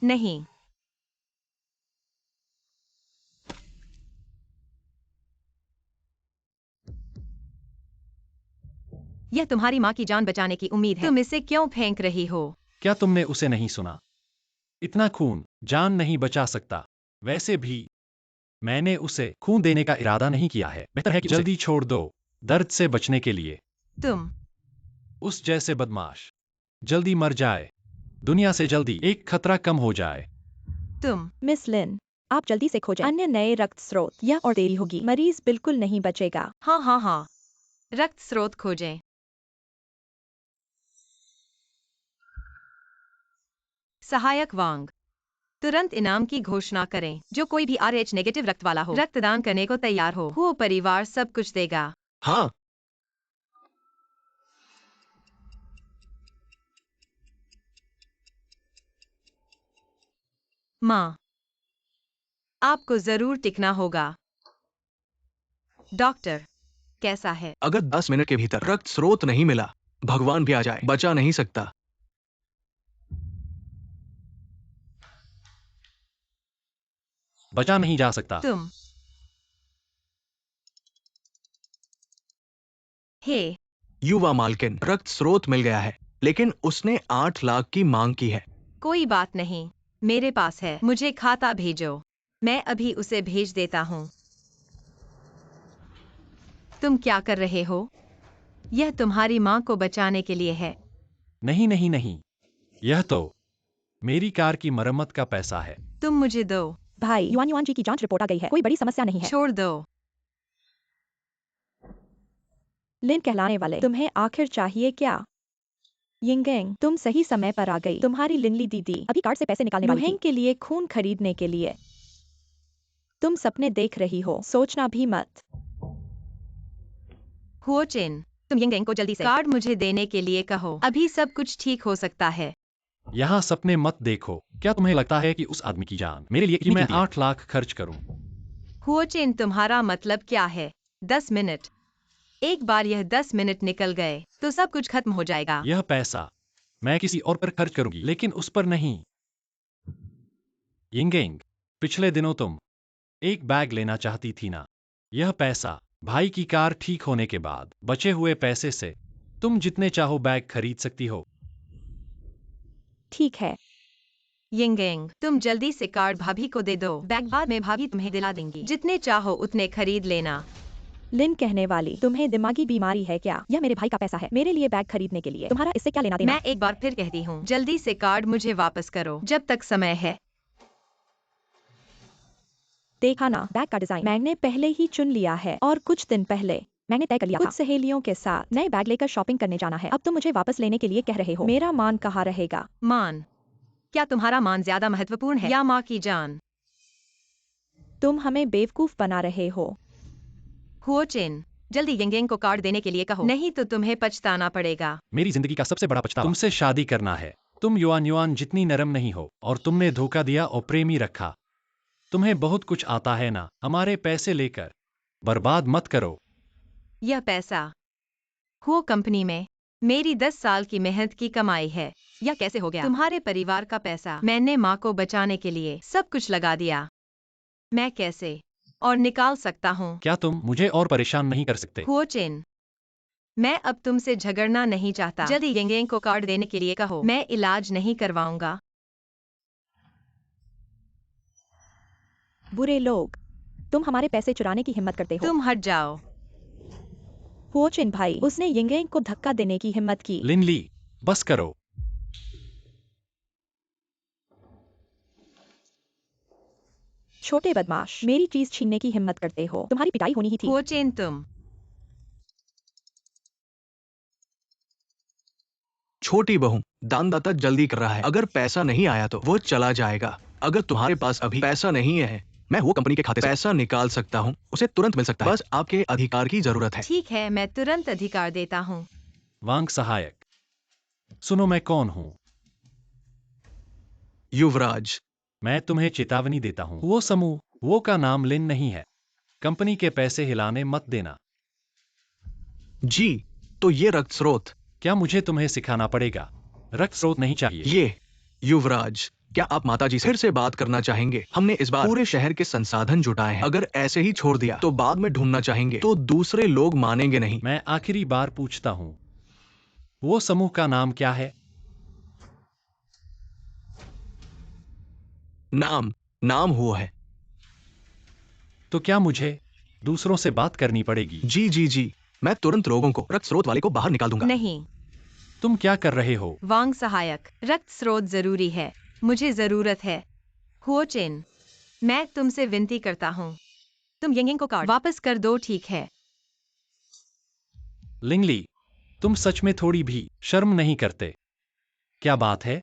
नहीं। यह तुम्हारी माँ की जान बचाने की उम्मीद है। तुम इसे क्यों फेंक रही हो? क्या तुमने उसे नहीं सुना? इतना खून जान नहीं बचा सकता। वैसे भी मैंने उसे खून देने का इरादा नहीं किया है। बेहतर है कि जल्दी छोड़ दो, दर्द से बचने के लिए। तुम उस जैसे बदमाश जल्दी मर जाए, दुनिया से जल्दी एक खतरा कम हो जाए। तुम मिस लिन, आप जल्दी से खोजें अन्य नए रक्त स्रोत, या और देरी होगी, मरीज बिल्कुल नहीं बचेगा। हाँ, रक्त स्रोत खोजें। सहायक वांग, तुरंत इनाम की घोषणा करें। जो कोई भी RH नेगेटिव रक्त वाला हो, रक्तदान करने को तैयार हो, वो परिवार सब कुछ देगा। हाँ। माँ, आपको जरूर टिकना होगा। डॉक्टर, कैसा है? अगर 10 मिनट के भीतर रक्त स्रोत नहीं मिला, भगवान भी आ जाए, बचा नहीं सकता। बचा नहीं जा सकता। तुम हे युवा मालकिन, रक्त स्रोत मिल गया है, लेकिन उसने 8 लाख की मांग की है। कोई बात नहीं, मेरे पास है। मुझे खाता भेजो, मैं अभी उसे भेज देता हूँ। तुम क्या कर रहे हो? यह तुम्हारी माँ को बचाने के लिए है। नहीं नहीं नहीं, यह तो मेरी कार की मरम्मत का पैसा है। तुम मुझे दो। भाई, युआन युआन जी की जांच रिपोर्ट आ गई है, कोई बड़ी समस्या नहीं है। छोड़ दो। लिन कहलाने वाले, तुम्हें आखिर चाहिए क्या? यिंगेंग, तुम सही समय पर आ गई। तुम्हारी लिनली दीदी अभी कार्ड से पैसे निकालने वाली थी। लुहेंग के लिए खून खरीदने के लिए। तुम सपने देख रही हो, सोचना भी मत। हुओ चिन, तुम यिंगेंग को जल्दी से कार्ड मुझे देने के लिए कहो। अभी सब कुछ ठीक हो सकता है। यहाँ सपने मत देखो। क्या तुम्हें लगता है कि उस आदमी की जान मेरे लिए कि मैं 8 लाख खर्च करूं? हुओ चिन, तुम्हारा मतलब क्या है? 10 मिनट। एक बार यह 10 मिनट निकल गए तो सब कुछ खत्म हो जाएगा। यह पैसा मैं किसी और पर खर्च करूंगी, लेकिन उस पर नहीं। यिंगेंग, पिछले दिनों तुम एक बैग लेना चाहती थी ना? यह पैसा भाई की कार ठीक होने के बाद बचे हुए पैसे से तुम जितने चाहो बैग खरीद सकती हो। ठीक है। यिंगेंग, तुम जल्दी से कार्ड भाभी को दे दो। बैग बाद में भाभी तुम्हें दिला देंगी। जितने चाहो उतने खरीद लेना। लिन कहने वाली, तुम्हें दिमागी बीमारी है क्या? यह मेरे भाई का पैसा है, मेरे लिए बैग खरीदने के लिए। तुम्हारा इससे क्या लेना देना? मैं एक बार फिर कहती हूँ, जल्दी से कार्ड मुझे वापस करो जब तक समय है। देखा ना, बैग का डिजाइन मैंने पहले ही चुन लिया है, और कुछ दिन पहले मैंने तय कर लिया था कुछ सहेलियों के साथ नए बैग लेकर शॉपिंग करने जाना है। अब तुम मुझे वापस लेने के लिए कह रहे हो। मेरा मान कहाँ रहेगा? मान? क्या तुम्हारा मान ज्यादा महत्वपूर्ण है या माँ की जान? तुम हमें बेवकूफ बना रहे हो। हुओ चिन, जल्दी यिंगेंग को कार्ड देने के लिए कहो, नहीं तो तुम्हें पछताना पड़ेगा। मेरी जिंदगी का सबसे बड़ा पछतावा तुमसे शादी करना है। तुम युआन युआन जितनी नरम नहीं हो, और तुमने धोखा दिया और प्रेमी रखा। तुम्हें बहुत कुछ आता है ना? हमारे पैसे लेकर बर्बाद मत करो। यह पैसा हुओ कंपनी में मेरी 10 साल की मेहनत की कमाई है। यह कैसे हो गया? तुम्हारे परिवार का पैसा। मैंने माँ को बचाने के लिए सब कुछ लगा दिया। मैं कैसे और निकाल सकता हूँ? क्या तुम मुझे और परेशान नहीं कर सकते? हुओ चिन, मैं अब तुमसे झगड़ना नहीं चाहता। जल्दी यिंगेंग को कार्ड देने के लिए कहो। मैं इलाज नहीं करवाऊंगा। बुरे लोग, तुम हमारे पैसे चुराने की हिम्मत करते हो। तुम हट जाओ। हुओ चिन भाई, उसने यिंगेंग को धक्का देने की हिम्मत की। लिनली, बस करो। छोटे बदमाश, मेरी चीज छीनने की हिम्मत करते हो। तुम्हारी पिटाई होनी ही थी। हुओ चिन, तुम छोटी बहू, दानदाता जल्दी कर रहा है। अगर पैसा नहीं आया तो वो चला जाएगा। अगर तुम्हारे पास अभी पैसा नहीं है, मैं वो कंपनी के खाते से पैसा निकाल सकता हूँ। उसे तुरंत मिल सकता है। बस आपके अधिकार की जरूरत है। ठीक है, मैं तुरंत अधिकार देता हूँ। वांग सहायक, सुनो मैं कौन हूँ। युवराज, मैं तुम्हें चेतावनी देता हूँ, वो समूह, वो का नाम लिन नहीं है। कंपनी के पैसे हिलाने मत देना। जी, तो ये रक्त स्रोत। क्या मुझे तुम्हें सिखाना पड़ेगा? रक्त स्रोत नहीं चाहिए। ये युवराज, क्या आप माताजी से फिर से बात करना चाहेंगे? हमने इस बार पूरे शहर के संसाधन जुटाए हैं। अगर ऐसे ही छोड़ दिया तो बाद में ढूंढना चाहेंगे तो दूसरे लोग मानेंगे नहीं। मैं आखिरी बार पूछता हूँ, वो समूह का नाम क्या है? नाम नाम हुआ है। तो क्या मुझे दूसरों से बात करनी पड़ेगी? जी जी जी, मैं तुरंत लोगों को रक्त स्रोत वाले को बाहर निकाल दूंगा। नहीं। तुम क्या कर रहे हो? वांग सहायक, रक्त स्रोत जरूरी है, मुझे जरूरत है। हुओ चेन, मैं तुमसे विनती करता हूँ, तुम यिंगिंग को कार्ड वापस कर दो, ठीक है? लिंगली, तुम सच में थोड़ी भी शर्म नहीं करते? क्या बात है?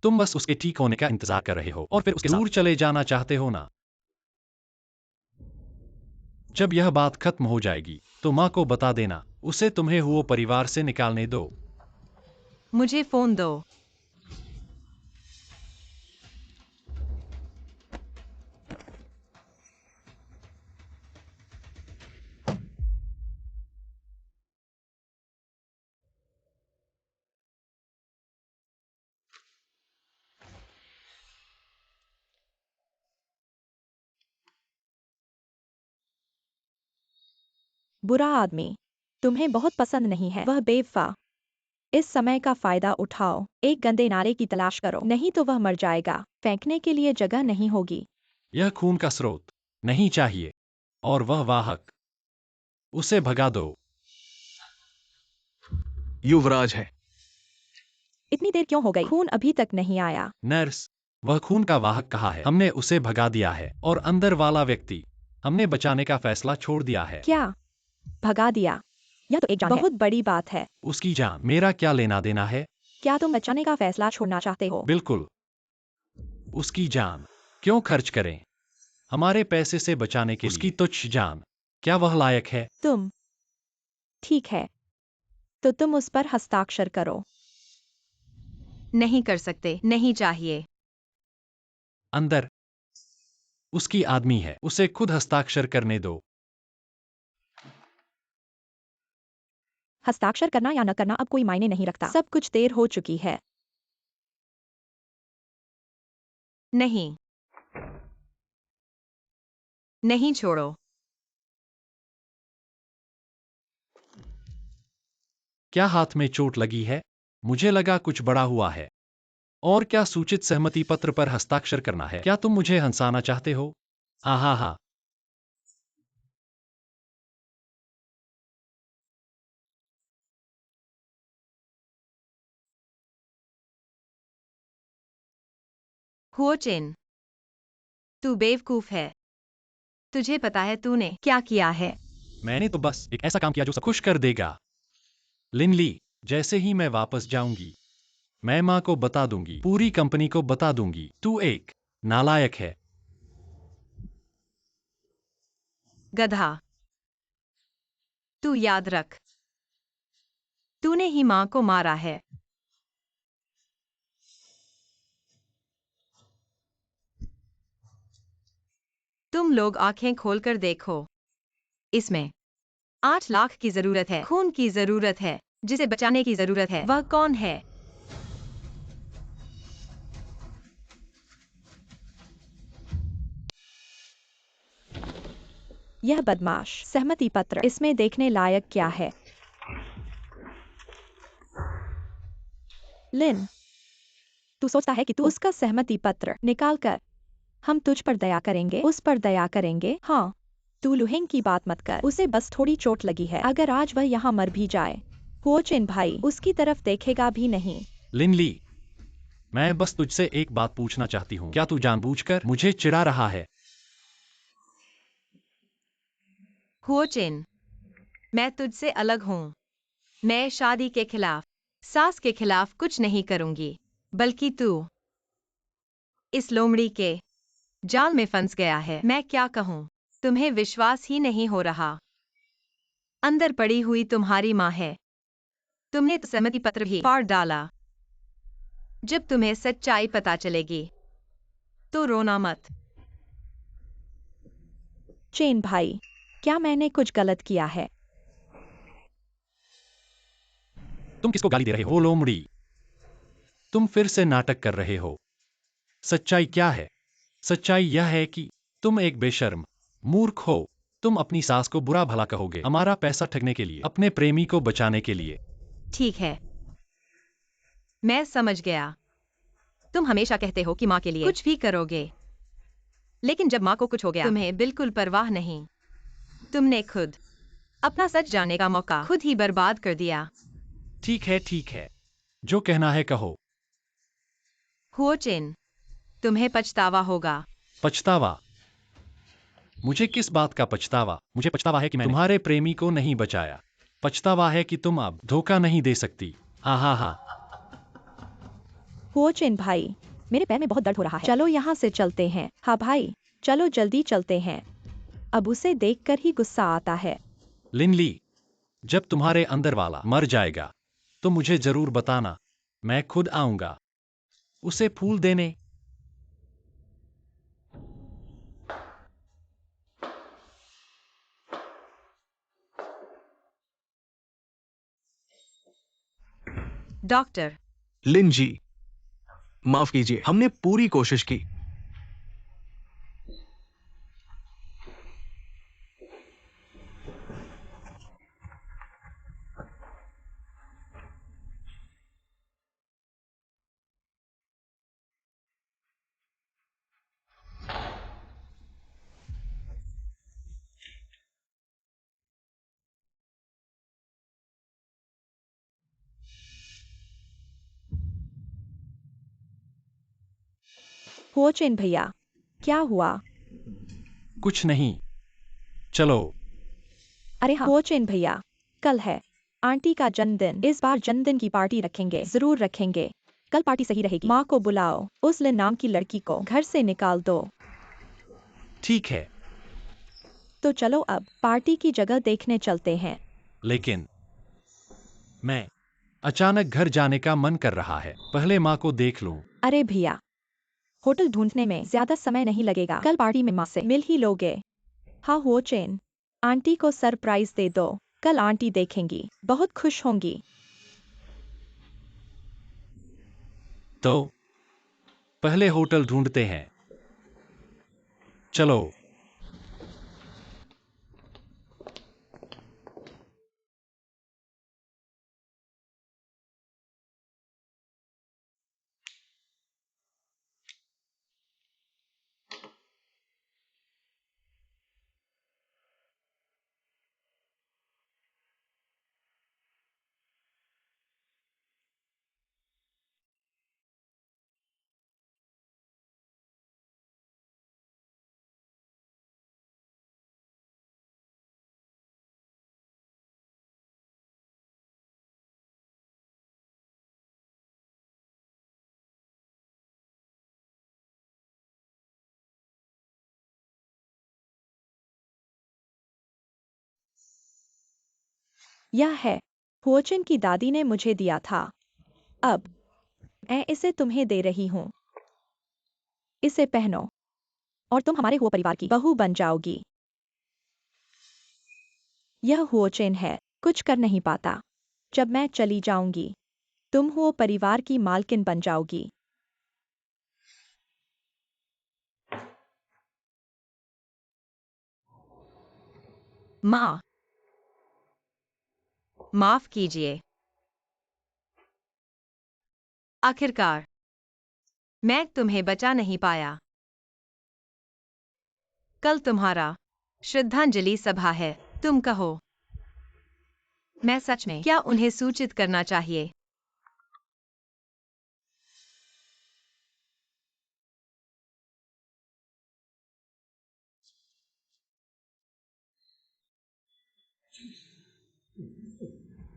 तुम बस उसके ठीक होने का इंतजार कर रहे हो और फिर उसके दूर चले जाना चाहते हो ना? जब यह बात खत्म हो जाएगी तो माँ को बता देना, उसे तुम्हें हुओ परिवार से निकालने दो। मुझे फोन दो। बुरा आदमी तुम्हें बहुत पसंद नहीं है, वह बेवफा। इस समय का फायदा उठाओ, एक गंदे नारे की तलाश करो, नहीं तो वह मर जाएगा। फेंकने के लिए जगह नहीं होगी। यह खून का स्रोत नहीं चाहिए और वह वाहक, उसे भगा दो। युवराज है। इतनी देर क्यों हो गई? खून अभी तक नहीं आया। नर्स, वह खून का वाहक कहाँ है? हमने उसे भगा दिया है और अंदर वाला व्यक्ति, हमने बचाने का फैसला छोड़ दिया है। क्या भगा दिया? यह तो एक जान बहुत बड़ी बात है। उसकी जान मेरा क्या लेना देना है? क्या तुम बचाने का फैसला छोड़ना चाहते हो? बिल्कुल, उसकी जान क्यों खर्च करें हमारे पैसे से बचाने के लिए? उसकी तुच्छ जान, क्या वह लायक है? तुम ठीक है, तो तुम उस पर हस्ताक्षर करो। नहीं कर सकते, नहीं चाहिए। अंदर उसकी आदमी है, उसे खुद हस्ताक्षर करने दो। हस्ताक्षर करना या न करना अब कोई मायने नहीं रखता, सब कुछ देर हो चुकी है। नहीं, नहीं छोड़ो। क्या हाथ में चोट लगी है? मुझे लगा कुछ बड़ा हुआ है। और क्या सूचित सहमति पत्र पर हस्ताक्षर करना है? क्या तुम मुझे हंसाना चाहते हो? आहा हा। हुओ चेन, तू बेवकूफ है। तुझे पता है तूने क्या किया है? मैंने तो बस एक ऐसा काम किया जो सब खुश कर देगा। लिनली, जैसे ही मैं वापस जाऊंगी, मैं माँ को बता दूंगी, पूरी कंपनी को बता दूंगी, तू एक नालायक है। गधा, तू याद रख, तूने ही माँ को मारा है। तुम लोग आंखें खोलकर देखो, इसमें 8 लाख की जरूरत है, खून की जरूरत है, जिसे बचाने की जरूरत है। वह कौन है? यह बदमाश सहमति पत्र, इसमें देखने लायक क्या है? लिन, तू सोचता है कि तू उसका सहमति पत्र निकाल कर हम तुझ पर दया करेंगे, उस पर दया करेंगे? हाँ, तू लुहेंग की बात मत कर, उसे बस थोड़ी चोट लगी है। अगर आज वह यहाँ मर भी जाए, हुओचिन भाई उसकी तरफ देखेगा भी नहीं। लिनली, मैं बस तुझसे एक बात पूछना चाहती हूँ, क्या तू जानबूझकर मुझे चिढ़ा रहा है? हुओ चेन, मैं तुझसे अलग हूँ। मैं शादी के खिलाफ, सास के खिलाफ कुछ नहीं करूंगी, बल्कि तू इस लोमड़ी के जाल में फंस गया है। मैं क्या कहूँ, तुम्हें विश्वास ही नहीं हो रहा। अंदर पड़ी हुई तुम्हारी माँ है। तुमने तो सहमति पत्र भी फाड़ डाला। जब तुम्हें सच्चाई पता चलेगी तो रोना मत। चेन भाई, क्या मैंने कुछ गलत किया है? तुम किसको गाली दे रहे हो लोमड़ी? तुम फिर से नाटक कर रहे हो। सच्चाई क्या है? सच्चाई यह है कि तुम एक बेशर्म मूर्ख हो। तुम अपनी सास को बुरा भला कहोगे हमारा पैसा ठगने के लिए, अपने प्रेमी को बचाने के लिए। ठीक है, मैं समझ गया। तुम हमेशा कहते हो कि माँ के लिए कुछ भी करोगे, लेकिन जब माँ को कुछ हो गया तुम्हें बिल्कुल परवाह नहीं। तुमने खुद अपना सच जानने का मौका खुद ही बर्बाद कर दिया। ठीक है, जो कहना है कहो। हुओ चिन, तुम्हें पछतावा होगा। पछतावा? मुझे किस बात का पछतावा? मुझे पछतावा है कि मैंने तुम्हारे प्रेमी को नहीं बचाया। पछतावा है कि तुम अब धोखा नहीं दे सकती। हाँ हाँ हाँ। हुओ चिन भाई, मेरे पैर में बहुत दर्द हो रहा है। चलो यहाँ से चलते हैं। हाँ भाई, चलो जल्दी चलते हैं। अब उसे देखकर ही गुस्सा आता है। लिनली, जब तुम्हारे अंदर वाला मर जाएगा तो मुझे जरूर बताना। मैं खुद आऊंगा उसे फूल देने। डॉक्टर, लिन जी, माफ कीजिए, हमने पूरी कोशिश की। हुओ चिन भैया, क्या हुआ? कुछ नहीं, चलो। अरे हाँ हुओ चिन भैया, कल है आंटी का जन्मदिन। इस बार जन्मदिन की पार्टी रखेंगे, जरूर रखेंगे। कल पार्टी सही रहेगी। माँ को बुलाओ, उस लिन नाम की लड़की को घर से निकाल दो। ठीक है, तो चलो अब पार्टी की जगह देखने चलते हैं। लेकिन मैं अचानक घर जाने का मन कर रहा है। पहले माँ को देख लूं। अरे भैया, होटल ढूंढने में ज्यादा समय नहीं लगेगा। कल पार्टी में माँ से मिल ही लोगे। हाँ हुओ चिन, आंटी को सरप्राइज दे दो। कल आंटी देखेंगी, बहुत खुश होंगी। तो पहले होटल ढूंढते हैं। चलो। यह है, हुओ चिन की दादी ने मुझे दिया था। अब मैं इसे तुम्हें दे रही हूँ। इसे पहनो और तुम हमारे हुओ परिवार की बहू बन जाओगी। यह हुओ चिन है, कुछ कर नहीं पाता। जब मैं चली जाऊंगी, तुम हुओ परिवार की मालकिन बन जाओगी। माँ, माफ कीजिए। आखिरकार मैं तुम्हें बचा नहीं पाया। कल तुम्हारा श्रद्धांजलि सभा है। तुम कहो, मैं सच में क्या उन्हें सूचित करना चाहिए?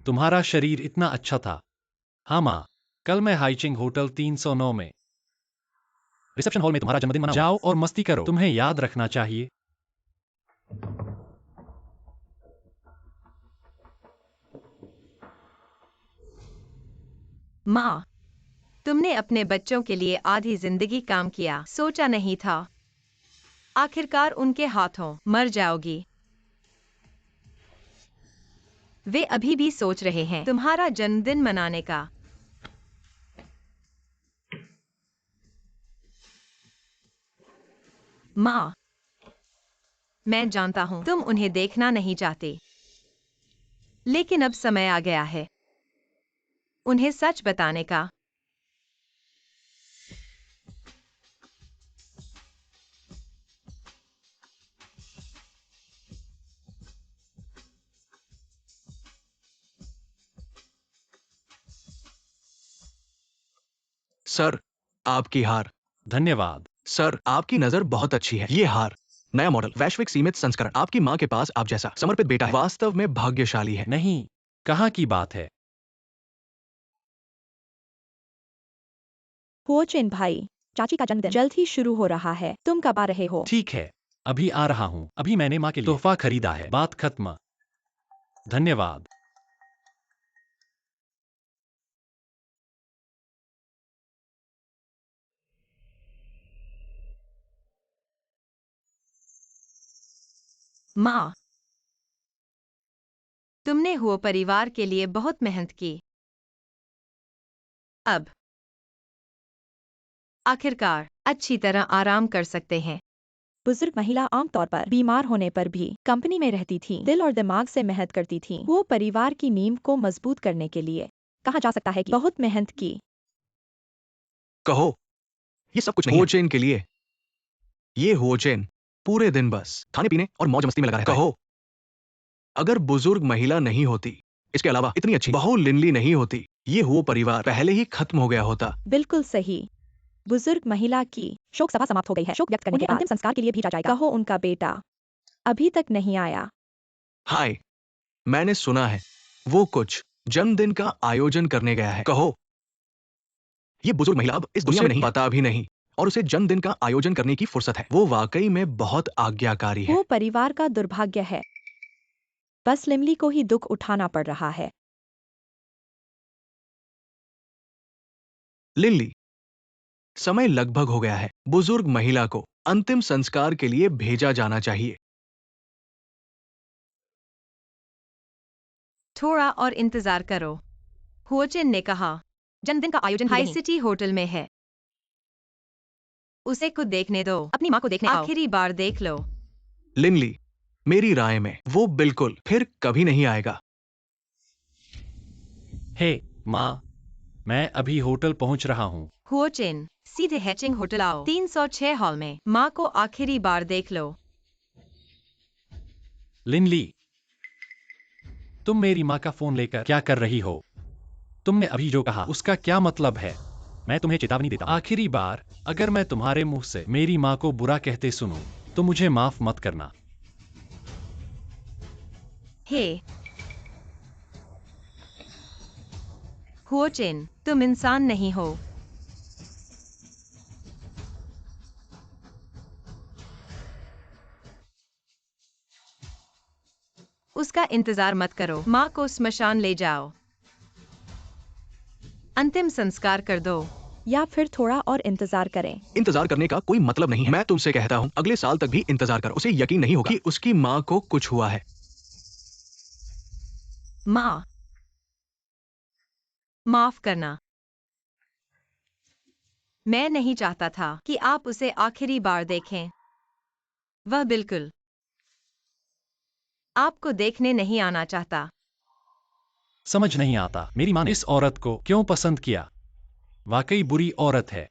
तुम्हारा शरीर इतना अच्छा था। हाँ माँ, कल मैं हाइचिंग होटल 309 में रिसेप्शन हॉल में तुम्हारा जन्मदिन मनाऊंगा। जाओ और मस्ती करो। तुम्हें याद रखना चाहिए। माँ, तुमने अपने बच्चों के लिए आधी जिंदगी काम किया, सोचा नहीं था आखिरकार उनके हाथों मर जाओगी। वे अभी भी सोच रहे हैं तुम्हारा जन्मदिन मनाने का। माँ, मैं जानता हूँ तुम उन्हें देखना नहीं चाहते, लेकिन अब समय आ गया है उन्हें सच बताने का। सर, आपकी हार। धन्यवाद। सर, आपकी नजर बहुत अच्छी है। ये हार, नया मॉडल, वैश्विक सीमित संस्करण। आपकी माँ के पास आप जैसा समर्पित बेटा है। वास्तव में भाग्यशाली है। नहीं, कहाँ की बात है? हुओचिन भाई, चाची का जन्मदिन जल्द ही शुरू हो रहा है। तुम कब आ रहे हो? ठीक है, अभी आ रहा हूँ। अभी मैंने माँ के लिए तोहफा खरीदा है। बात खत्म। धन्यवाद। माँ, तुमने हुओ परिवार के लिए बहुत मेहनत की। अब आखिरकार अच्छी तरह आराम कर सकते हैं। बुजुर्ग महिला आमतौर पर बीमार होने पर भी कंपनी में रहती थी, दिल और दिमाग से मेहनत करती थी। वो परिवार की नींव को मजबूत करने के लिए कहा जा सकता है कि बहुत मेहनत की। कहो, ये सब कुछ नहीं है। हुओचेन के लिए। ये हुओचेन पूरे दिन बस खाने पीने और मौज मस्ती में लगा रहता है। कहो, अगर बुजुर्ग महिला नहीं होती, इसके अलावा इतनी अच्छी बहू लिनली नहीं होती, ये हुओ परिवार पहले ही खत्म हो गया होता। बिल्कुल सही। बुजुर्ग महिला की शोक सभा समाप्त हो गई है। शोक व्यक्त करने के बाद अंतिम संस्कार के लिए भेजा जाएगा। कहो, उनका बेटा अभी तक नहीं आया। हाय, मैंने सुना है वो कुछ जन्मदिन का आयोजन करने गया है। कहो, ये बुजुर्ग महिला अब इस दुनिया में नहीं है। पता भी नहीं और उसे जन्मदिन का आयोजन करने की फुर्सत है। वो वाकई में बहुत आज्ञाकारी है। वो परिवार का दुर्भाग्य है। बस लिमली को ही दुख उठाना पड़ रहा है। लिनली, समय लगभग हो गया है। बुजुर्ग महिला को अंतिम संस्कार के लिए भेजा जाना चाहिए। थोड़ा और इंतजार करो, हुओचिन ने कहा। जन्मदिन का आयोजन ही हाई नहीं। सिटी होटल में है। उसे खुद देखने दो। अपनी माँ को देखने आओ। आखिरी बार देख लो। लिनली, मेरी राय में वो बिल्कुल फिर कभी नहीं आएगा। हे, माँ, मैं अभी होटल पहुँच रहा हूँ। हुओचिन, सीधे हैचिंग होटल आओ। 306 हॉल में माँ को आखिरी बार देख लो। लिनली, तुम मेरी माँ का फोन लेकर क्या कर रही हो? तुमने अभी जो कहा उसका क्या मतलब है? मैं तुम्हें चेतावनी देता हूँ। आखिरी बार अगर मैं तुम्हारे मुंह से मेरी माँ को बुरा कहते सुनूं, तो मुझे माफ मत करना। हे हुओचिन, तुम इंसान नहीं हो। उसका इंतजार मत करो। माँ को स्मशान ले जाओ। अंतिम संस्कार कर दो। या फिर थोड़ा और इंतजार करें। इंतजार करने का कोई मतलब नहीं है। मैं तुमसे कहता हूँ, अगले साल तक भी इंतजार करो। उसे यकीन नहीं होगा कि उसकी माँ को कुछ हुआ है। माँ, माफ करना। मैं नहीं चाहता था कि आप उसे आखिरी बार देखें। वह बिल्कुल आपको देखने नहीं आना चाहता। समझ नहीं आता मेरी माँ ने इस औरत को क्यों पसंद किया। वाकई बुरी औरत है।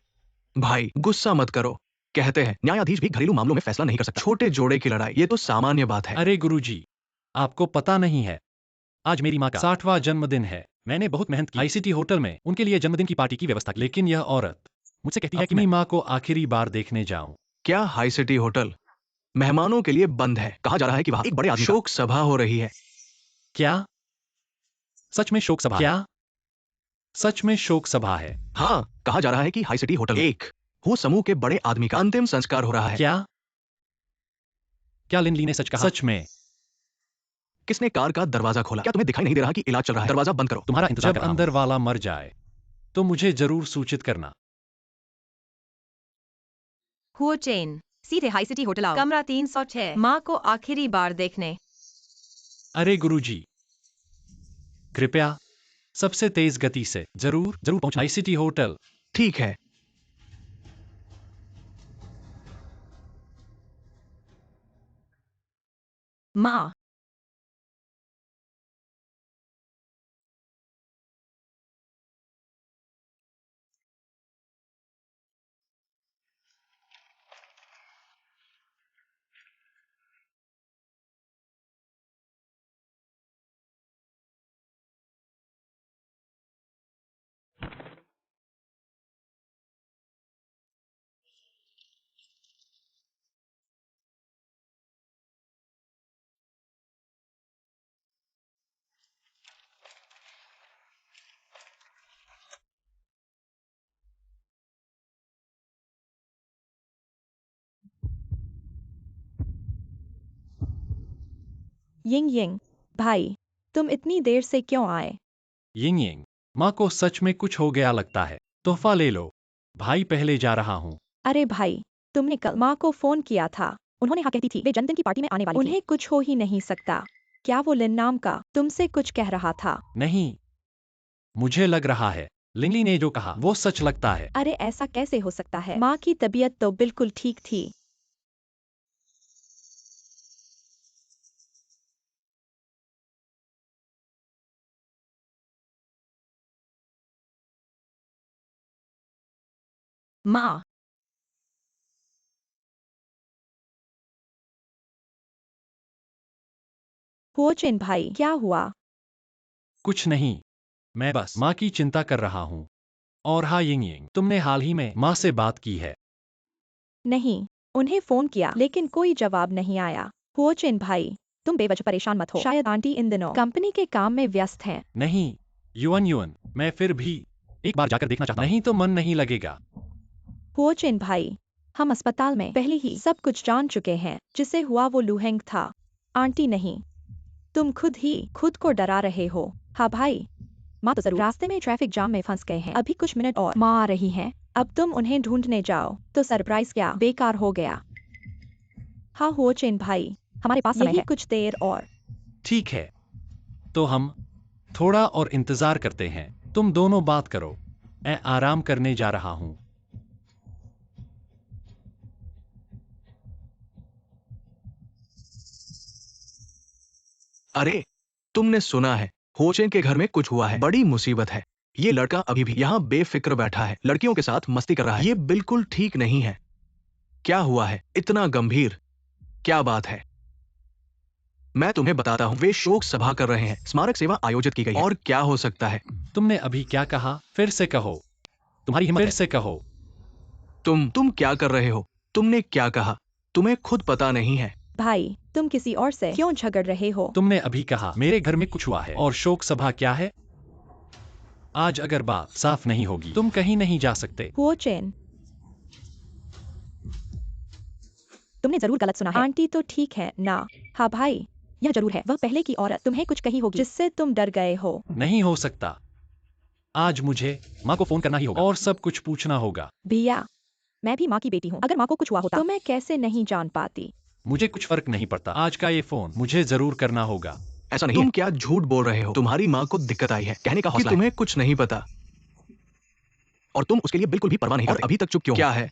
भाई, गुस्सा मत करो। कहते हैं न्यायाधीश भी घरेलू मामलों में फैसला नहीं कर सकता। छोटे जोड़े की लड़ाई, ये तो सामान्य बात है। अरे गुरुजी, आपको पता नहीं है, आज मेरी माँ का 60वां जन्मदिन है। मैंने बहुत मेहनत की आईसीटी होटल में उनके लिए जन्मदिन की पार्टी की व्यवस्था की। लेकिन यह औरत मुझसे कहती है कि मैं माँ को आखिरी बार देखने जाऊं। क्या हाई सिटी होटल मेहमानों के लिए बंद है? कहा जा रहा है कि वहां एक बड़े आदमी शोक सभा हो रही है। क्या सच में शोक सभा? क्या सच में शोक सभा है? हाँ, कहा जा रहा है कि हाई सिटी होटल एक वो समूह के बड़े आदमी का अंतिम संस्कार हो रहा है। क्या क्या लिनली ने सच कहा? सच में? किसने कार का दरवाजा खोला? क्या तुम्हें दिखाई नहीं दे रहा कि इलाज चल रहा है? दरवाजा बंद करो। तुम्हारा इंतजार। जब अंदर वाला मर जाए तो मुझे जरूर सूचित करना। हुओचिन, सीधे हाई सिटी होटल आओ। कमरा 306। माँ को आखिरी बार देखने। अरे गुरुजी, कृपया सबसे तेज गति से जरूर जरूर पहुंचना। ICT hotel. ठीक है। माँ। यिंग यिंग, भाई, तुम इतनी देर से क्यों आए? यिंग यिंग, माँ को सच में कुछ हो गया लगता है। तोहफा ले लो। भाई पहले जा रहा हूँ। अरे भाई, तुमने कल माँ को फोन किया था। उन्होंने हाँ कहती थी वे जन्मदिन की पार्टी में आने वाली थी। उन्हें कुछ हो ही नहीं सकता। क्या वो लिन नाम का तुमसे कुछ कह रहा था? नहीं, मुझे लग रहा है लिंगली ने जो कहा वो सच लगता है। अरे ऐसा कैसे हो सकता है? माँ की तबीयत तो बिल्कुल ठीक थी। माँ, हुओचिन भाई, क्या हुआ? कुछ नहीं, मैं बस माँ की चिंता कर रहा हूँ। और हाँ यिंग यिंग, तुमने हाल ही में माँ से बात की है? नहीं, उन्हें फोन किया लेकिन कोई जवाब नहीं आया। हुओचिन भाई, तुम बेवजह परेशान मत हो। शायद आंटी इन दिनों कंपनी के काम में व्यस्त हैं। नहीं, युअन युअन, मैं फिर भी एक बार जाकर देखना चाहता हूँ। नहीं तो मन नहीं लगेगा। हुओचिन भाई, हम अस्पताल में पहले ही सब कुछ जान चुके हैं। जिसे हुआ वो लुहेंग था, आंटी नहीं। तुम खुद ही खुद को डरा रहे हो। हाँ भाई, माँ तो जरूर रास्ते में ट्रैफिक जाम में फंस गए हैं। अभी कुछ मिनट और माँ आ रही हैं। अब तुम उन्हें ढूंढने जाओ तो सरप्राइज क्या बेकार हो गया। हाँ हुओचिन भाई, हमारे पास समय है कुछ देर और। ठीक है, तो हम थोड़ा और इंतजार करते हैं। तुम दोनों बात करो, मैं आराम करने जा रहा हूँ। अरे, तुमने सुना है होचेन के घर में कुछ हुआ है। बड़ी मुसीबत है। ये लड़का अभी भी यहाँ बेफिक्र बैठा है, लड़कियों के साथ मस्ती कर रहा है। ये बिल्कुल ठीक नहीं है। क्या हुआ है इतना गंभीर? क्या बात है? मैं तुम्हें बताता हूँ। वे शोक सभा कर रहे हैं, स्मारक सेवा आयोजित की गई है। और क्या हो सकता है? तुमने अभी क्या कहा? फिर से कहो। तुम्हारी हिम्मत फिर से कहो। तुम क्या कर रहे हो? तुमने क्या कहा? तुम्हें खुद पता नहीं है। भाई, तुम किसी और से क्यों झगड़ रहे हो? तुमने अभी कहा मेरे घर में कुछ हुआ है और शोक सभा क्या है? आज अगर बात साफ नहीं होगी तुम कहीं नहीं जा सकते। हुओचिन, तुमने जरूर गलत सुना है। आंटी तो ठीक है ना? हाँ भाई, यह जरूर है। वह पहले की औरत तुम्हें कुछ कही होगी जिससे तुम डर गए हो। नहीं हो सकता। आज मुझे माँ को फोन करना ही होगा और सब कुछ पूछना होगा। भैया, मैं भी माँ की बेटी हूँ। अगर माँ को कुछ हुआ होता तो मैं कैसे नहीं जान पाती। मुझे कुछ फर्क नहीं पड़ता। आज का ये फोन मुझे जरूर करना होगा। ऐसा नहीं। तुम क्या झूठ बोल रहे हो? तुम्हारी माँ को दिक्कत आई है, कहने का हौसला है। तुम्हें कुछ नहीं पता और तुम उसके लिए बिल्कुल भी परवाह नहीं करते। और अभी तक चुप क्यों? क्या है?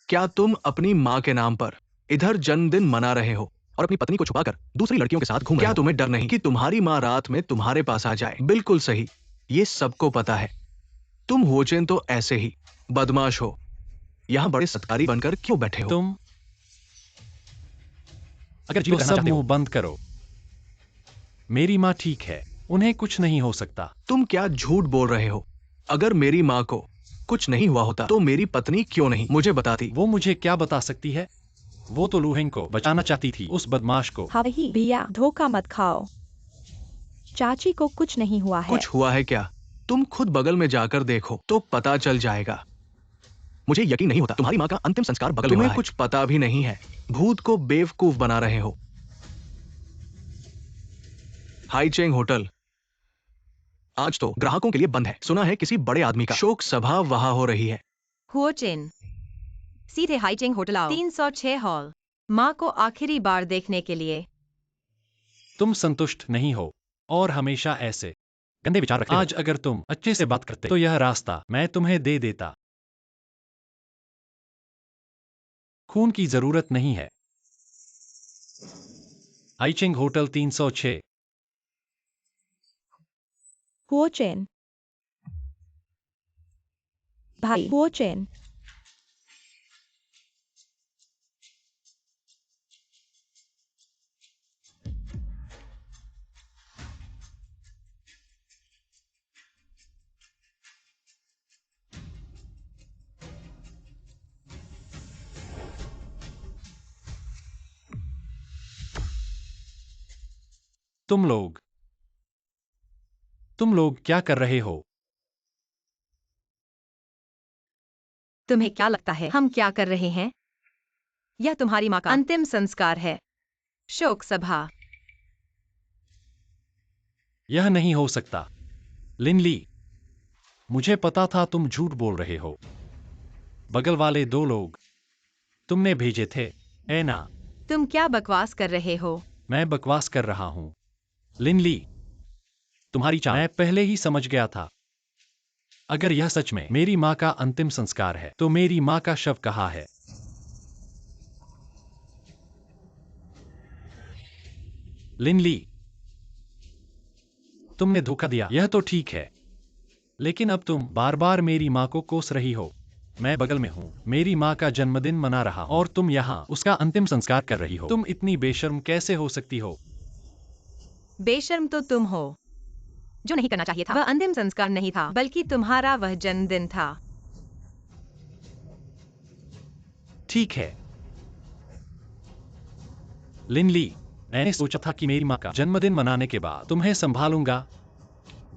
क्या तुम अपनी माँ के नाम पर इधर जन्मदिन मना रहे हो और अपनी पत्नी को छुपाकर दूसरी लड़कियों के साथ घूम रहे हो? क्या तुम्हें डर नहीं कि तुम्हारी माँ रात में तुम्हारे पास आ जाए? बिल्कुल सही, ये सबको पता है। तुम होचेन तो ऐसे ही बदमाश हो। यहाँ बड़े सत्कारी बनकर क्यों बैठे हो? तुम अगर जीवित रहना चाहते हो, मुंह बंद करो। मेरी माँ ठीक है, उन्हें कुछ नहीं हो सकता। तुम क्या झूठ बोल रहे हो? अगर मेरी माँ को कुछ नहीं हुआ होता तो मेरी पत्नी क्यों नहीं मुझे बताती? वो मुझे क्या बता सकती है? वो तो लुहेंग को बचाना चाहती थी, उस बदमाश को। हाँ वही भैया, धोखा मत खाओ। चाची को कुछ नहीं हुआ है। कुछ हुआ है क्या? तुम खुद बगल में जाकर देखो तो पता चल जाएगा। मुझे यकीन नहीं होता तुम्हारी माँ का अंतिम संस्कार बगल में हो रहा है। तुम्हें कुछ पता भी नहीं है, भूत को बेवकूफ बना रहे हो। हाईचेंग होटल आज तो ग्राहकों के लिए बंद है। सुना है किसी बड़े आदमी का शोक सभा वहां हो रही है। हुओचिन, सीधे हाईचिंग होटल आओ। 306 हॉल। माँ को आखिरी बार देखने के लिए। तुम संतुष्ट नहीं हो और हमेशा ऐसे गंदे विचार रखते हो। आज अगर तुम अच्छे से बात करते तो यह रास्ता मैं तुम्हें दे देता। खून की जरूरत नहीं है। आइचिंग होटल 306। हुओ चेन। भाई हुओ चेन। तुम लोग क्या कर रहे हो? तुम्हें क्या लगता है हम क्या कर रहे हैं? यह तुम्हारी माँ का अंतिम संस्कार है। शोक सभा। यह नहीं हो सकता। लिनली, मुझे पता था तुम झूठ बोल रहे हो। बगल वाले 2 लोग तुमने भेजे थे, है ना? तुम क्या बकवास कर रहे हो? मैं बकवास कर रहा हूं। लिनली, तुम्हारी चाल मैं पहले ही समझ गया था। अगर यह सच में मेरी माँ का अंतिम संस्कार है, तो मेरी माँ का शव कहाँ है? लिनली, तुमने धोखा दिया, यह तो ठीक है। लेकिन अब तुम बार बार मेरी माँ को कोस रही हो। मैं बगल में हूँ, मेरी माँ का जन्मदिन मना रहा हूं, और तुम यहाँ उसका अंतिम संस्कार कर रही हो। तुम इतनी बेशर्म कैसे हो सकती हो? बेशर्म तो तुम हो। जो नहीं करना चाहिए था वह अंतिम संस्कार नहीं था, बल्कि तुम्हारा वह जन्मदिन था। ठीक है लिनली, मैंने सोचा था कि मेरी माँ का जन्मदिन मनाने के बाद तुम्हें संभालूंगा,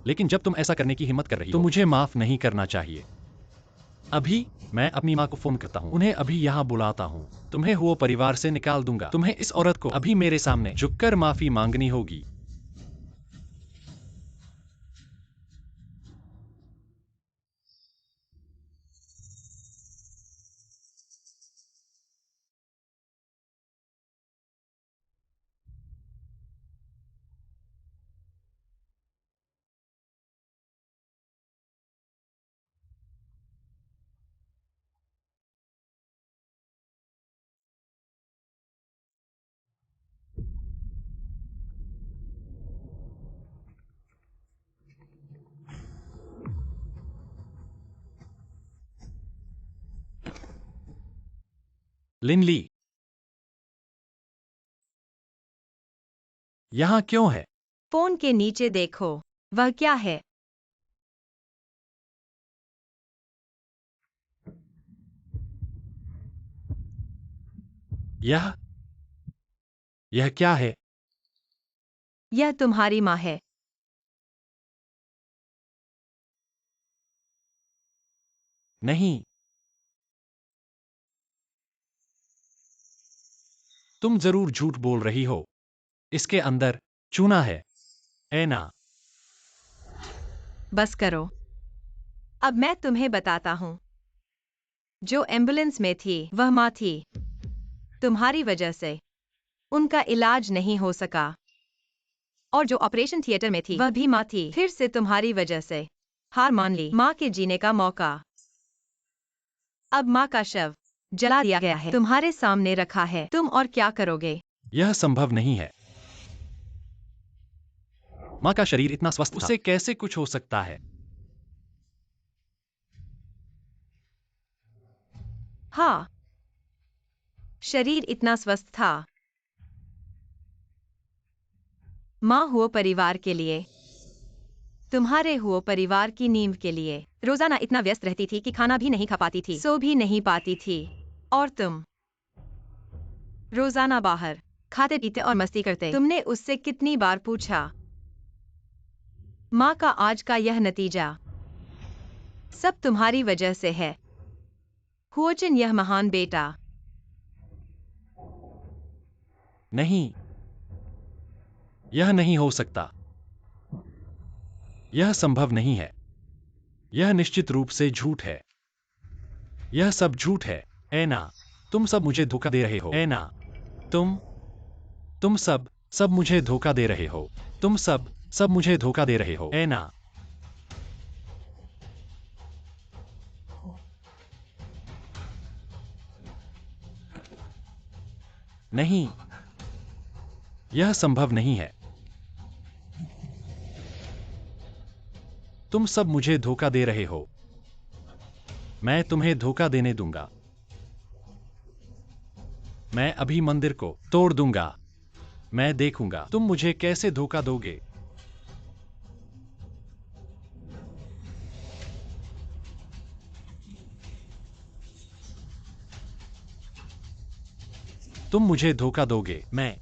लेकिन जब तुम ऐसा करने की हिम्मत कर रही हो, तो मुझे माफ नहीं करना चाहिए। अभी मैं अपनी माँ को फोन करता हूँ, उन्हें अभी यहाँ बुलाता हूँ। तुम्हें हुओ परिवार से निकाल दूंगा। तुम्हें इस औरत को अभी मेरे सामने झुककर माफी मांगनी होगी। लिनली, यहाँ क्यों है? फोन के नीचे देखो, वह क्या है? यह यह क्या है? यह तुम्हारी माँ है। नहीं, तुम जरूर झूठ बोल रही हो। इसके अंदर चूना है ना? बस करो। अब मैं तुम्हें बताता हूँ। जो एम्बुलेंस में थी वह माँ थी। तुम्हारी वजह से उनका इलाज नहीं हो सका। और जो ऑपरेशन थिएटर में थी वह भी माँ थी। फिर से तुम्हारी वजह से हार मान ली माँ के जीने का मौका। अब माँ का शव जला दिया गया है, तुम्हारे सामने रखा है। तुम और क्या करोगे? यह संभव नहीं है। माँ का शरीर इतना स्वस्थ था, उसे कैसे कुछ हो सकता है? हाँ, शरीर इतना स्वस्थ था। माँ हुओ परिवार के लिए, तुम्हारे हुओ परिवार की नींव के लिए रोजाना इतना व्यस्त रहती थी कि खाना भी नहीं खा पाती थी, सो भी नहीं पाती थी। और तुम रोजाना बाहर खाते पीते और मस्ती करते। तुमने उससे कितनी बार पूछा? माँ का आज का यह नतीजा सब तुम्हारी वजह से है। हुओचिन, यह महान बेटा। नहीं, यह नहीं हो सकता। यह संभव नहीं है। यह निश्चित रूप से झूठ है। यह सब झूठ है ना? तुम सब मुझे धोखा दे रहे हो, है ना? तुम सब मुझे धोखा दे रहे हो। तुम सब मुझे धोखा दे रहे हो, है ना? नहीं, यह संभव नहीं है। तुम सब मुझे धोखा दे रहे हो। मैं तुम्हें धोखा देने दूंगा। मैं अभी मंदिर को तोड़ दूंगा। मैं देखूंगा तुम मुझे कैसे धोखा दोगे। तुम मुझे धोखा दोगे। मैं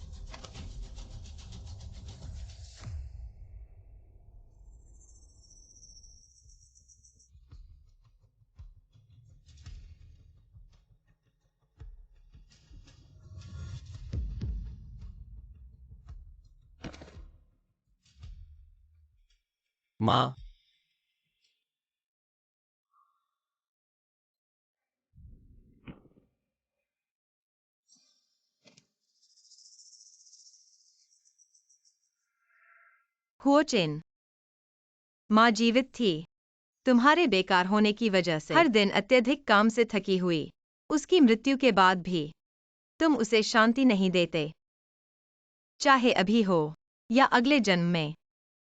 माँ, हुओ चेन, माँ जीवित थी। तुम्हारे बेकार होने की वजह से हर दिन अत्यधिक काम से थकी हुई उसकी मृत्यु के बाद भी तुम उसे शांति नहीं देते। चाहे अभी हो या अगले जन्म में,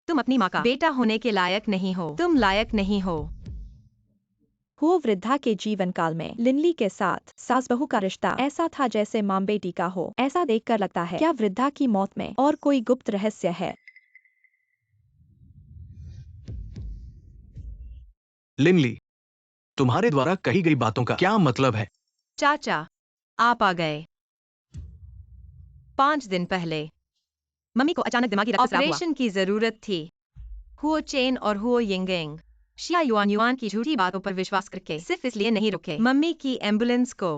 तुम अपनी माँ का बेटा होने के लायक नहीं हो। तुम लायक नहीं हो। हुओ वृद्धा के जीवन काल में लिनली के साथ सास बहू का रिश्ता ऐसा था जैसे माँ बेटी का हो। ऐसा देखकर लगता है क्या वृद्धा की मौत में और कोई गुप्त रहस्य है? लिनली, तुम्हारे द्वारा कही गई बातों का क्या मतलब है? चाचा, आप आ गए। 5 दिन पहले मम्मी को अचानक दिमागी रक्तस्राव हुआ। ऑपरेशन की जरूरत थी। हुओ चेन और हुओ यिंगेंग शिया युआन युआन की झूठी बातों पर विश्वास करके सिर्फ इसलिए नहीं रुके मम्मी की एम्बुलेंस को,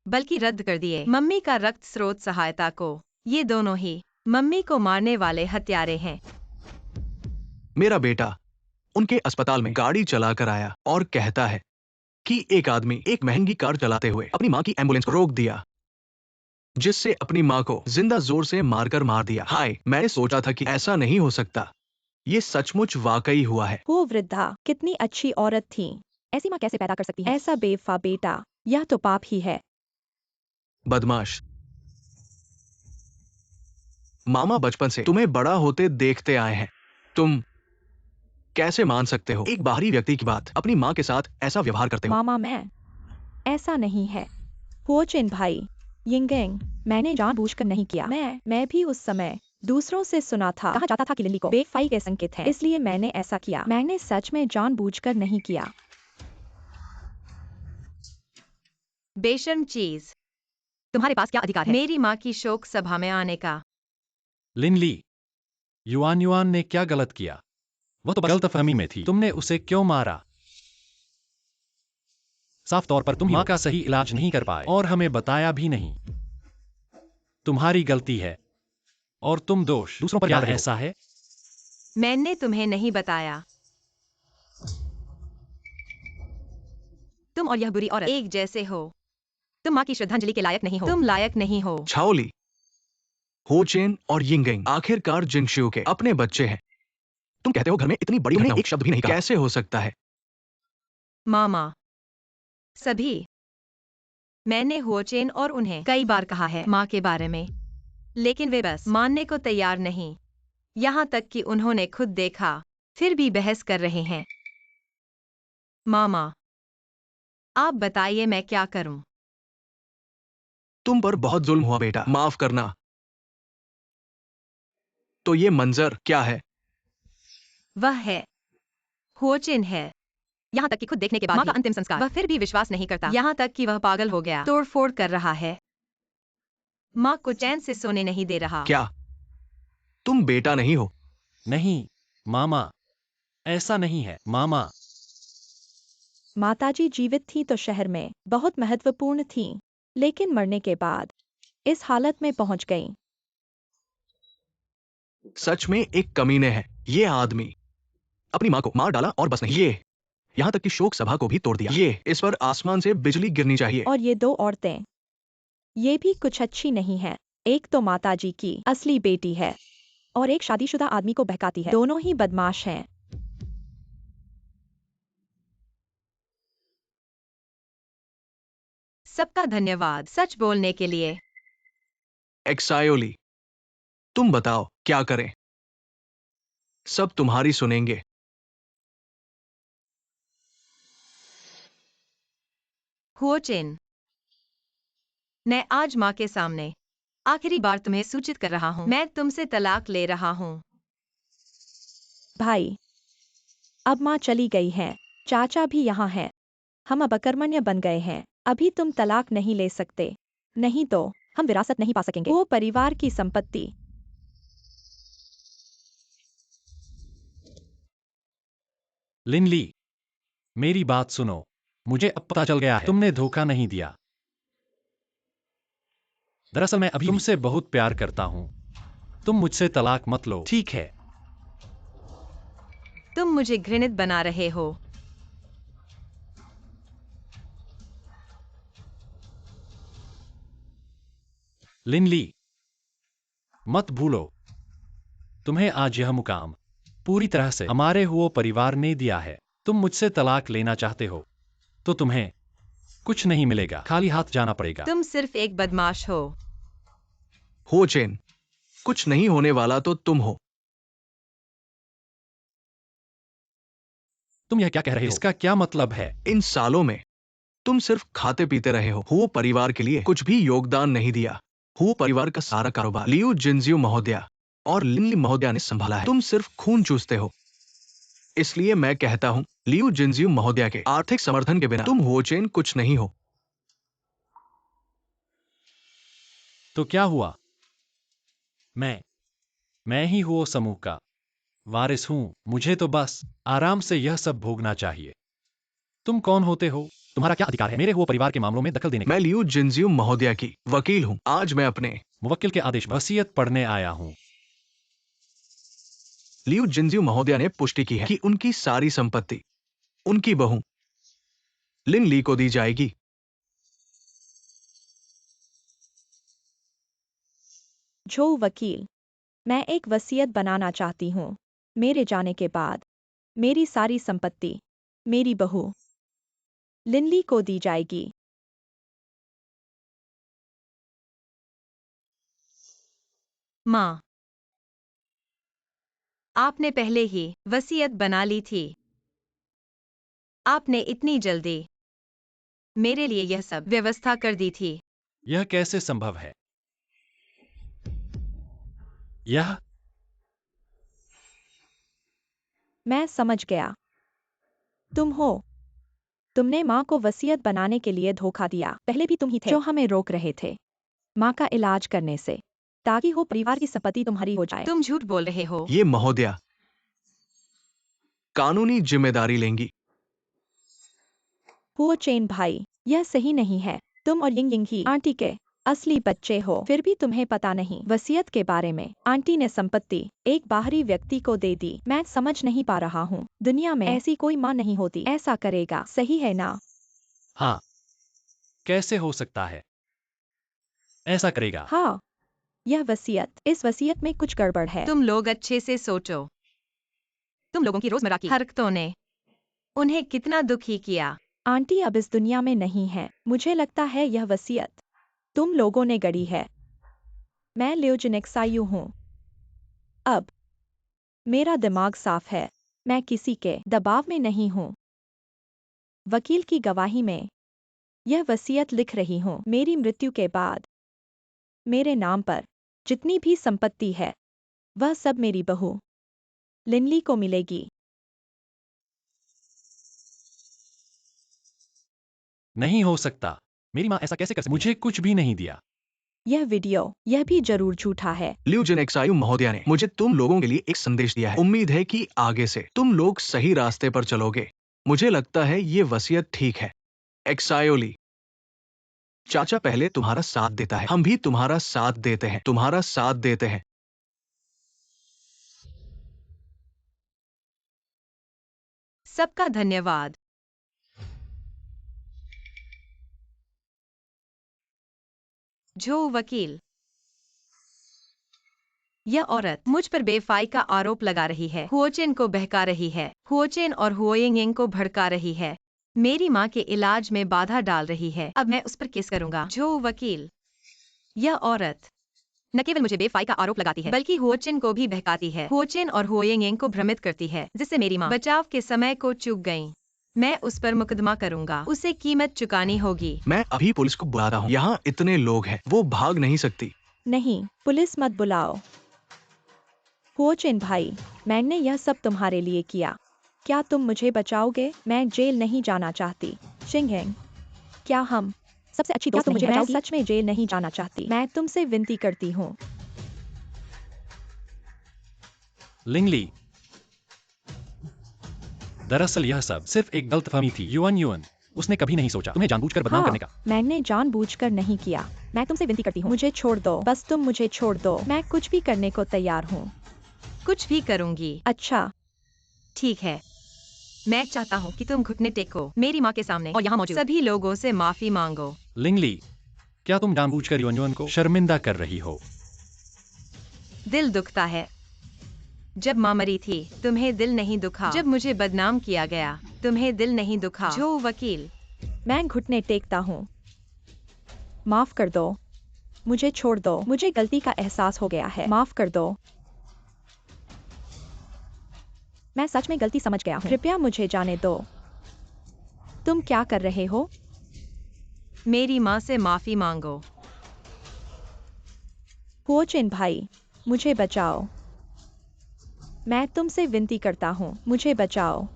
बल्कि रद्द कर दिए मम्मी का रक्त स्रोत सहायता को। ये दोनों ही मम्मी को मारने वाले हत्यारे हैं। मेरा बेटा उनके अस्पताल में गाड़ी चलाकर आया और कहता है कि एक आदमी एक महंगी कार चलाते हुए अपनी माँ की एम्बुलेंस को रोक दिया, जिससे अपनी माँ को जिंदा जोर से मारकर मार दिया। हाय, मैंने सोचा था कि ऐसा नहीं हो सकता। ये सचमुच वाकई हुआ है। हुओ वृद्धा कितनी अच्छी औरत थी। ऐसी माँ कैसे पैदा कर सकती है ऐसा बेवफा बेटा? यह तो पाप ही है। बदमाश, मामा बचपन से तुम्हें बड़ा होते देखते आए हैं। तुम कैसे मान सकते हो एक बाहरी व्यक्ति की बात अपनी माँ के साथ ऐसा व्यवहार करते हो? मामा, मैं ऐसा नहीं है। हुओ चेन भाई, यिंगेंग, मैंने जानबूझकर नहीं किया। मैं भी उस समय दूसरों से सुना था। कहा जाता था कि लिली को बेवफाई के संकेत हैं, इसलिए मैंने ऐसा किया। मैंने सच में जानबूझकर नहीं किया। बेशर्म चीज, तुम्हारे पास क्या अधिकार है मेरी माँ की शोक सभा में आने का? लिनली, युआन युआन ने क्या गलत किया? वह तो गलतफहमी में थी। तुमने उसे क्यों मारा? साफ तौर पर तुम माँ का सही इलाज नहीं कर पाए और हमें बताया भी नहीं। तुम्हारी गलती है और तुम दोष दूसरों पर क्या क्या ऐसा है? मैंने तुम्हें नहीं बताया। तुम और यह बुरी औरत एक जैसे हो। तुम माँ की श्रद्धांजलि के लायक नहीं हो। तुम लायक नहीं हो। छाओली, हो चेन और यिंगेंग आखिरकार जिनशियो के अपने बच्चे हैं। तुम कहते हो घर में इतनी बड़ी घटना एक शब्द भी नहीं कहा। कैसे हो सकता है? मामा, सभी, मैंने हुओचेन और उन्हें कई बार कहा है माँ के बारे में, लेकिन वे बस मानने को तैयार नहीं। यहाँ तक कि उन्होंने खुद देखा, फिर भी बहस कर रहे हैं। मामा, आप बताइए मैं क्या करूं? तुम पर बहुत जुल्म हुआ बेटा, माफ करना। तो ये मंजर क्या है? वह है, हुओचेन है। यहाँ तक कि खुद देखने के बाद माँ का अंतिम संस्कार वह फिर भी विश्वास नहीं करता। यहाँ तक कि वह पागल हो गया, तोड़फोड़ कर रहा है, माँ को चैन से सोने नहीं दे रहा। क्या तुम बेटा नहीं हो? नहीं, मामा, ऐसा नहीं है, मामा। माताजी जीवित थी तो शहर में बहुत महत्वपूर्ण थी, लेकिन मरने के बाद इस हालत में पहुंच गईं। सच में एक कमीने हैं ये आदमी। अपनी माँ को मार डाला और बस नहीं, ये यहाँ तक कि शोक सभा को भी तोड़ दिया। ये इस पर आसमान से बिजली गिरनी चाहिए। और ये दो औरतें, ये भी कुछ अच्छी नहीं है। एक तो माताजी की असली बेटी है और एक शादीशुदा आदमी को बहकाती है। दोनों ही बदमाश हैं। सबका धन्यवाद सच बोलने के लिए। एक्सायोली, तुम बताओ क्या करें? सब तुम्हारी सुनेंगे। हुओ चेन, मैं आज माँ के सामने आखिरी बार तुम्हें सूचित कर रहा हूँ, मैं तुमसे तलाक ले रहा हूँ। भाई, अब माँ चली गई है, चाचा भी यहाँ है। हम अब अकर्मण्य बन गए हैं। अभी तुम तलाक नहीं ले सकते, नहीं तो हम विरासत नहीं पा सकेंगे। वो परिवार की संपत्ति। लिनली, मेरी बात सुनो। मुझे अब पता चल गया है तुमने धोखा नहीं दिया। दरअसल मैं अभी तुमसे बहुत प्यार करता हूँ। तुम मुझसे तलाक मत लो, ठीक है? तुम मुझे घृणित बना रहे हो। लिनली, मत भूलो, तुम्हें आज यह मुकाम पूरी तरह से हमारे हुओ परिवार ने दिया है। तुम मुझसे तलाक लेना चाहते हो तो तुम्हें कुछ नहीं मिलेगा, खाली हाथ जाना पड़ेगा। तुम सिर्फ एक बदमाश हो। हो चेन, कुछ नहीं होने वाला तो तुम हो। तुम यह क्या कह रहे हो? इसका क्या मतलब है? इन सालों में तुम सिर्फ खाते पीते रहे हो। हुओ परिवार के लिए कुछ भी योगदान नहीं दिया। हुओ परिवार का सारा कारोबार लियू जिनजियो महोदया और लिनली महोदया ने संभाला है। तुम सिर्फ खून चूसते हो। इसलिए मैं कहता हूँ, लियू जिनजियो महोदया के आर्थिक समर्थन के बिना तुम हुओ चेन कुछ नहीं हो। तो क्या हुआ? मैं ही हुओ समूह का वारिस हूं। मुझे तो बस आराम से यह सब भोगना चाहिए। तुम कौन होते हो? तुम्हारा क्या अधिकार है मेरे हुओ परिवार के मामलों में दखल देने का? मैं लियू जिनजियो महोदया की वकील हूँ। आज मैं अपने मुवक्किल के आदेश वसीयत पढ़ने आया हूं। लियू जिनजियो महोदया ने पुष्टि की है कि उनकी सारी संपत्ति उनकी बहू लिन ली को दी जाएगी। जो वकील, मैं एक वसीयत बनाना चाहती हूँ। मेरे जाने के बाद मेरी सारी संपत्ति मेरी बहू लिनली को दी जाएगी। माँ, आपने पहले ही वसीयत बना ली थी। आपने इतनी जल्दी मेरे लिए यह सब व्यवस्था कर दी थी। यह कैसे संभव है? यह मैं समझ गया। तुम हो। तुमने माँ को वसीयत बनाने के लिए धोखा दिया। पहले भी तुम ही थे जो हमें रोक रहे थे माँ का इलाज करने से, ताकि हो परिवार की संपत्ति तुम्हारी हो जाए। तुम झूठ बोल रहे हो। ये महोदया कानूनी जिम्मेदारी लेंगी। हुओ चेन भाई, यह सही नहीं है। तुम और यिंग यिंग ही आंटी के असली बच्चे हो, फिर भी तुम्हें पता नहीं वसीयत के बारे में। आंटी ने संपत्ति एक बाहरी व्यक्ति को दे दी। मैं समझ नहीं पा रहा हूँ, दुनिया में ऐसी कोई माँ नहीं होती ऐसा करेगा, सही है ना? हाँ, कैसे हो सकता है? ऐसा करेगा? हाँ, यह वसीयत, इस वसीयत में कुछ गड़बड़ है। तुम लोग अच्छे से सोचो। तुम लोगों की रोजमर्रा की हरकतों ने उन्हें कितना दुखी किया। आंटी अब इस दुनिया में नहीं है। मुझे लगता है यह वसीयत तुम लोगों ने गढ़ी है। मैं लियोजिनेक्सायु हूँ। अब मेरा दिमाग साफ है। मैं किसी के दबाव में नहीं हूँ। वकील की गवाही में यह वसीयत लिख रही हूँ। मेरी मृत्यु के बाद मेरे नाम पर जितनी भी संपत्ति है वह सब मेरी बहू लिनली को मिलेगी। नहीं हो सकता। मेरी माँ ऐसा कैसे कर सकती? मुझे कुछ भी नहीं दिया। यह वीडियो यह भी जरूर झूठा है। लियू जिनेक्सायु महोदया ने मुझे तुम लोगों के लिए एक संदेश दिया है। उम्मीद है कि आगे से तुम लोग सही रास्ते पर चलोगे। मुझे लगता है ये वसीयत ठीक है। एक्सायोली, चाचा पहले तुम्हारा साथ देता है, हम भी तुम्हारा साथ देते हैं, तुम्हारा साथ देते हैं। सबका धन्यवाद। जो वकील, यह औरत मुझ पर बेफाई का आरोप लगा रही है, हुओचेन को बहका रही है, हुओचेन और हुओयिंग को भड़का रही है, मेरी माँ के इलाज में बाधा डाल रही है। अब मैं उस पर केस करूंगा। जो वकील, यह औरत न केवल मुझे बेवफाई का आरोप लगाती है बल्कि हुओचिन को भी बहकाती है। हुओचिन और हुओयिंग को भ्रमित करती है, जिससे मेरी माँ बचाव के समय को चूक गयी। मैं उस पर मुकदमा करूंगा, उसे कीमत चुकानी होगी। मैं अभी पुलिस को बुलाता हूँ। यहाँ इतने लोग हैं, वो भाग नहीं सकती। नहीं, पुलिस मत बुलाओ। हुओचिन भाई, मैंने यह सब तुम्हारे लिए किया। क्या तुम मुझे बचाओगे? मैं जेल नहीं जाना चाहती। शिंगहेंग, क्या हम सबसे अच्छी दोस्त नहीं हैं? मैं सच में जेल नहीं जाना चाहती। मैं तुमसे विनती करती हूँ। लिंगली, दरअसल यह सब सिर्फ एक गलतफहमी थी। युआन, उसने कभी नहीं सोचा तुम्हें जानबूझकर बदनाम करने का। मैंने जानबूझकर नहीं किया। मैं तुमसे विनती करती हूँ, मुझे छोड़ दो। बस तुम मुझे छोड़ दो। मैं कुछ भी करने को तैयार हूँ। कुछ भी करूंगी। अच्छा, ठीक है। मैं चाहता हूँ कि तुम घुटने टेको मेरी माँ के सामने और यहाँ मौजूद सभी लोगों से माफी मांगो। लिंगली, क्या तुम जानबूझकर युआन को शर्मिंदा कर रही हो? दिल दुखता है। जब माँ मरी थी, तुम्हें दिल नहीं दुखा? जब मुझे बदनाम किया गया, तुम्हें दिल नहीं दुखा? जो वकील, मैं घुटने टेकता हूँ। माफ कर दो। मुझे छोड़ दो। मुझे गलती का एहसास हो गया है। माफ कर दो। मैं सच में गलती समझ गया हूँ। कृपया मुझे जाने दो। तुम क्या कर रहे हो? मेरी माँ से माफी मांगो। हुओचिन भाई, मुझे बचाओ। मैं तुमसे विनती करता हूँ, मुझे बचाओ।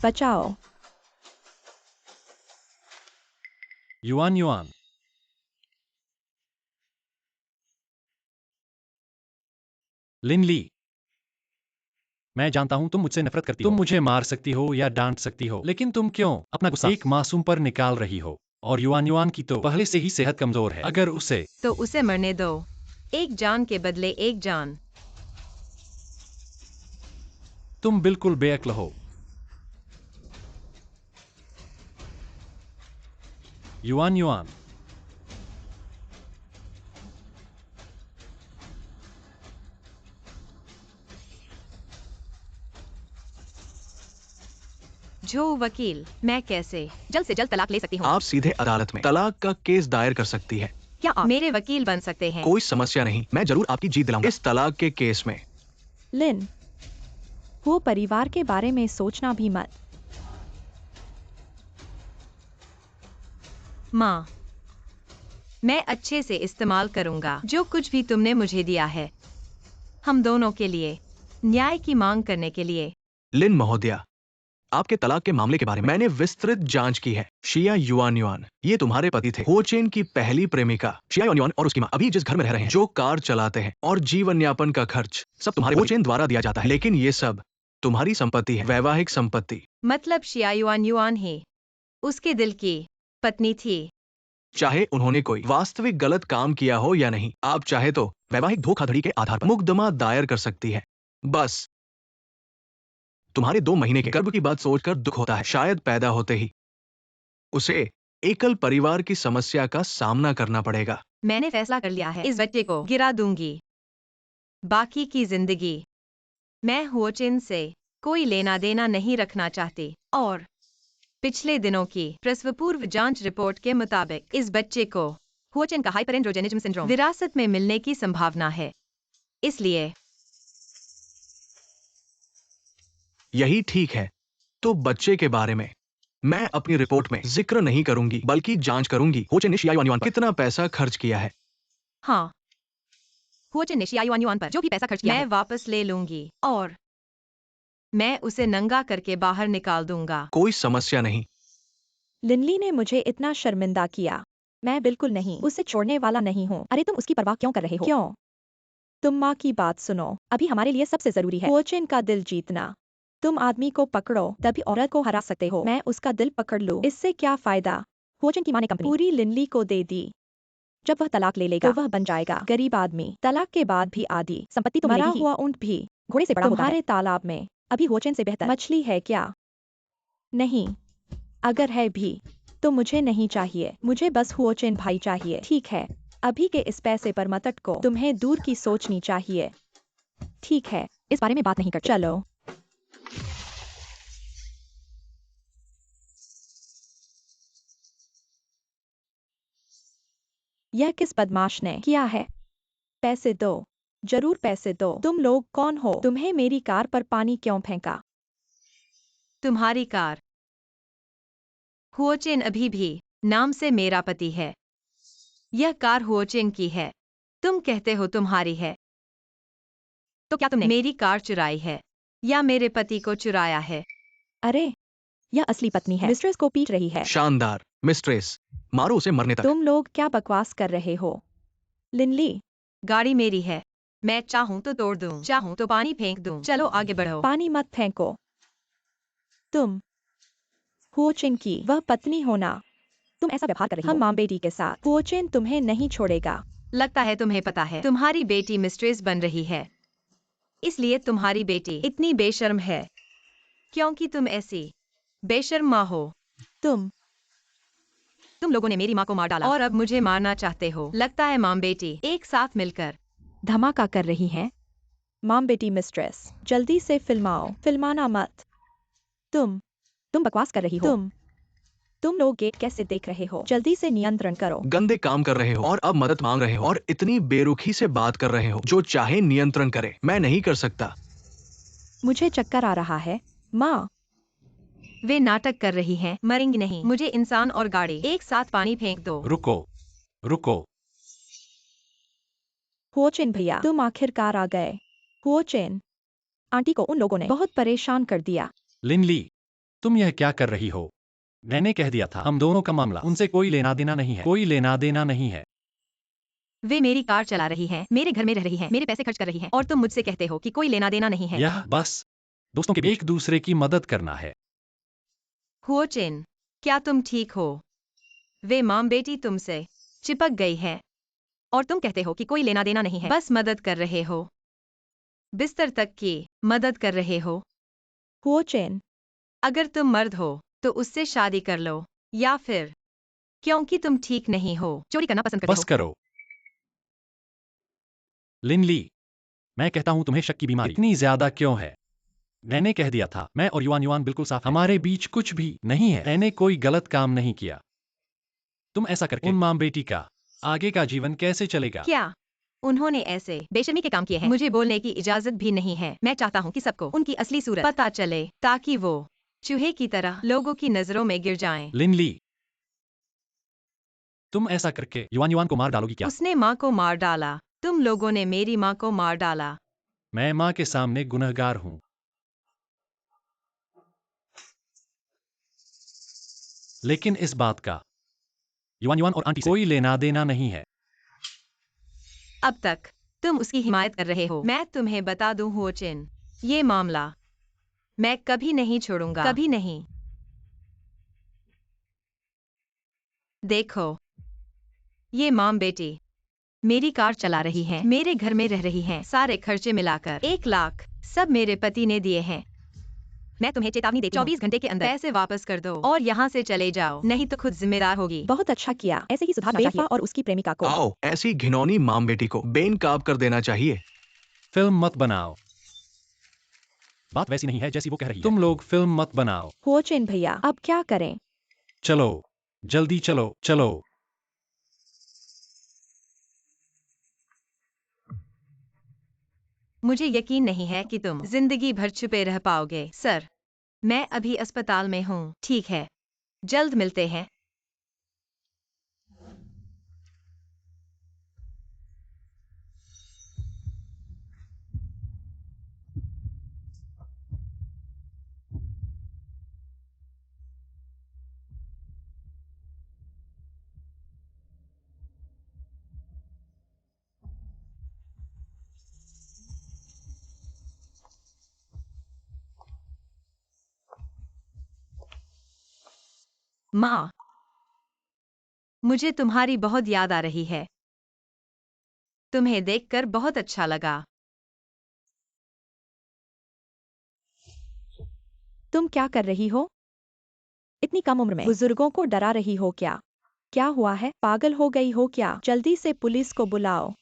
बचाओ। युआन, लिनली, मैं जानता हूं तुम मुझसे नफरत करती हो। तुम मुझे मार सकती हो या डांट सकती हो, लेकिन तुम क्यों अपना गुस्सा एक मासूम पर निकाल रही हो? और युआन की तो पहले से ही सेहत कमजोर है। अगर उसे तो उसे मरने दो। एक जान के बदले एक जान। तुम बिल्कुल बेअक्ल हो। युआन, जो वकील, मैं कैसे जल्द से जल्द तलाक ले सकती हूँ? आप सीधे अदालत में तलाक का केस दायर कर सकती है। क्या आप मेरे वकील बन सकते हैं? कोई समस्या नहीं, मैं जरूर आपकी जीत दिलाऊंगा इस तलाक के केस में। लिन, वो परिवार के बारे में सोचना भी मत। माँ, मैं अच्छे से इस्तेमाल करूंगा जो कुछ भी तुमने मुझे दिया है, हम दोनों के लिए न्याय की मांग करने के लिए। लिन महोदया, आपके तलाक के मामले के बारे में मैंने विस्तृत जांच की है। शिया युआन, ये तुम्हारे पति थे। होचेन की पहली प्रेमिका शिया युआन और उसकी माँ अभी जिस घर में रह रहे हैं, जो कार चलाते हैं और जीवन यापन का खर्च सब तुम्हारे होचेन द्वारा दिया जाता है। लेकिन ये सब तुम्हारी संपत्ति है, वैवाहिक संपत्ति। मतलब शिया युआन ही उसके दिल की पत्नी थी। चाहे उन्होंने कोई वास्तविक गलत काम किया हो या नहीं, आप चाहे तो वैवाहिक धोखाधड़ी के आधार पर मुकदमा दायर कर सकती है। बस तुम्हारे 2 महीने के गर्भ की बात सोचकर दुख होता है। शायद पैदा होते ही उसे एकल परिवार की समस्या का सामना करना पड़ेगा। मैंने फैसला कर लिया है, इस बच्चे को गिरा दूंगी। बाकी की जिंदगी मैं हुओचिन से कोई लेना देना नहीं रखना चाहती। और पिछले दिनों की प्रसव पूर्व जांच रिपोर्ट के मुताबिक इस बच्चे को हुओचिन का हाइपरएंड्रोजेनिज्म सिंड्रोम विरासत में मिलने की संभावना है। इसलिए यही ठीक है। तो बच्चे के बारे में मैं अपनी रिपोर्ट में जिक्र नहीं करूंगी, बल्कि जांच करूंगी होचेन ने शिया युआन पर कितना पैसा खर्च किया है। हाँ, हुओचिन ने शिया युआन पर जो भी पैसा खर्च किया मैं वापस ले लूंगी और मैं उसे नंगा करके बाहर निकाल दूंगा। कोई समस्या नहीं। लिनली ने मुझे इतना शर्मिंदा किया। मैं बिल्कुल नहीं उसे छोड़ने वाला नहीं हूँ। अरे तुम उसकी परवाह क्यों कर रहे हो? क्यों? तुम माँ की बात सुनो, अभी हमारे लिए सबसे जरूरी है हुओचिन का दिल जीतना। तुम आदमी को पकड़ो तभी औरत को हरा सकते हो। मैं उसका दिल पकड़ लूं, इससे क्या फायदा? हुओचिन की माँ ने कंपनी पूरी लिनली को दे दी। जब वह तलाक ले लेगा तो वह बन जाएगा गरीब आदमी। तलाक के बाद भी आधी संपत्ति तो मरा हुआ ऊंट भी घोड़े से बड़ा होता है। तुम्हारे तालाब में अभी हुओचिन से बेहतर मछली है क्या? नहीं, अगर है भी तो मुझे नहीं चाहिए। मुझे बस हुओचिन भाई चाहिए। ठीक है, अभी के इस पैसे पर मत अटको। तुम्हें दूर की सोचनी चाहिए। ठीक है, इस बारे में बात नहीं कर। चलो। यह किस बदमाश ने किया है? पैसे दो, जरूर पैसे दो। तुम लोग कौन हो? तुम्हें मेरी कार पर पानी क्यों फेंका? तुम्हारी कार। हुओचेन अभी भी नाम से मेरा पति है। यह कार हुओचेन की है। तुम कहते हो तुम्हारी है। तो क्या तुमने मेरी कार चुराई है या मेरे पति को चुराया है? अरे, यह असली पत्नी है। मिस्ट्रेस को पीट रही है। शानदार मिस्ट्रेस, मारो उसे मरने तक। तुम लोग क्या बकवास कर रहे हो? लिनली, गाड़ी मेरी है। मैं चाहूं तो तोड़ दूं, चाहूं तो पानी फेंक दूं। चलो आगे बढ़ो। पानी मत फेंको। तुम हुओचेन की वह पत्नी हो ना? तुम ऐसा व्यवहार कर रही हो हम माँ बेटी के साथ। हुओचेन तुम्हें नहीं छोड़ेगा। लगता है तुम्हें पता है तुम्हारी बेटी मिस्ट्रेस बन रही है, इसलिए तुम्हारी बेटी इतनी बेशर्म है क्योंकि तुम ऐसी बेशर्म माँ हो। तुम लोगों ने मेरी माँ को मार डाला और अब मुझे मारना चाहते हो। लगता है माँ बेटी एक साथ मिलकर धमाका कर रही हैं। माँ बेटी मिस्ट्रेस, जल्दी से फिल्माओ। फिल्माना मत। तुम बकवास कर रही हो। तुम लोग गेट कैसे देख रहे हो? जल्दी से नियंत्रण करो। गंदे काम कर रहे हो और अब मदद मांग रहे हो और इतनी बेरुखी से बात कर रहे हो। जो चाहे नियंत्रण करे, मैं नहीं कर सकता। मुझे चक्कर आ रहा है। माँ, वे नाटक कर रही हैं। मरेंगी नहीं। मुझे इंसान और गाड़ी एक साथ पानी फेंक दो। रुको, रुको। हुओचेन भैया, तुम आखिरकार आ गए। हुओचेन, आंटी को उन लोगों ने बहुत परेशान कर दिया। लिनली, तुम यह क्या कर रही हो? मैंने कह दिया था हम दोनों का मामला उनसे कोई लेना देना नहीं है, कोई लेना देना नहीं है। वे मेरी कार चला रही हैं, मेरे घर में रह रही हैं, मेरे पैसे खर्च कर रही हैं और तुम मुझसे कहते हो कि कोई लेना देना नहीं है। यह बस दोस्तों के बीच एक दूसरे की मदद करना है। हुओचेन, क्या तुम ठीक हो? वे माँ बेटी तुमसे चिपक गई है और तुम कहते हो कि कोई लेना देना नहीं है, बस मदद कर रहे हो। बिस्तर तक की मदद कर रहे हो। हुओचेन, अगर तुम मर्द हो तो उससे शादी कर लो या फिर क्योंकि तुम ठीक नहीं हो चोरी करना पसंद करते बस हो। करो। लिनली, मैं कहता हूं तुम्हें शक की बीमारी इतनी ज्यादा क्यों है? मैंने कह दिया था मैं और युआन युआन बिल्कुल साफ हैं। हमारे बीच कुछ भी नहीं है। मैंने कोई गलत काम नहीं किया। तुम ऐसा करके उन माँ बेटी का आगे का जीवन कैसे चलेगा? क्या उन्होंने ऐसे बेशर्मी के काम किए हैं? मुझे बोलने की इजाजत भी नहीं है। मैं चाहता हूँ कि सबको उनकी असली सूरत पता चले ताकि वो चूहे की तरह लोगों की नजरों में गिर जाएं। लिनली, तुम ऐसा करके युआन युआन को मार डालोगी क्या? उसने माँ को मार डाला। तुम लोगों ने मेरी माँ को मार डाला। मैं माँ के सामने गुनहगार हूँ। लेकिन इस बात का युआन युआन और आंटी से कोई लेना देना नहीं है। अब तक तुम उसकी हिमायत कर रहे हो। मैं तुम्हें बता दूं हुओचेन, ये मामला मैं कभी नहीं छोड़ूंगा, कभी नहीं। देखो, ये माँ बेटी मेरी कार चला रही हैं, मेरे घर में रह रही हैं, सारे खर्चे मिलाकर 1 लाख सब मेरे पति ने दिए हैं। मैं तुम्हें चेतावनी देती हूँ, 24 घंटे के अंदर पैसे वापस कर दो और यहाँ से चले जाओ, नहीं तो खुद जिम्मेदार होगी। बहुत अच्छा किया। ऐसे ही सुधारना चाहिए और उसकी प्रेमिका को। आओ, ऐसी घिनौनी माँ बेटी को बेनकाब कर देना चाहिए। फिल्म मत बनाओ। बात वैसी नहीं है जैसी वो कह रही है। तुम लोग फिल्म मत बनाओ। हुओचेन भैया, अब क्या करें? चलो, जल्दी चलो, चलो। मुझे यकीन नहीं है कि तुम जिंदगी भर छुपे रह पाओगे। सर, मैं अभी अस्पताल में हूँ। ठीक है, जल्द मिलते हैं। माँ, मुझे तुम्हारी बहुत याद आ रही है। तुम्हें देखकर बहुत अच्छा लगा। तुम क्या कर रही हो? इतनी कम उम्र में बुजुर्गों को डरा रही हो क्या? क्या हुआ है? पागल हो गई हो क्या? जल्दी से पुलिस को बुलाओ।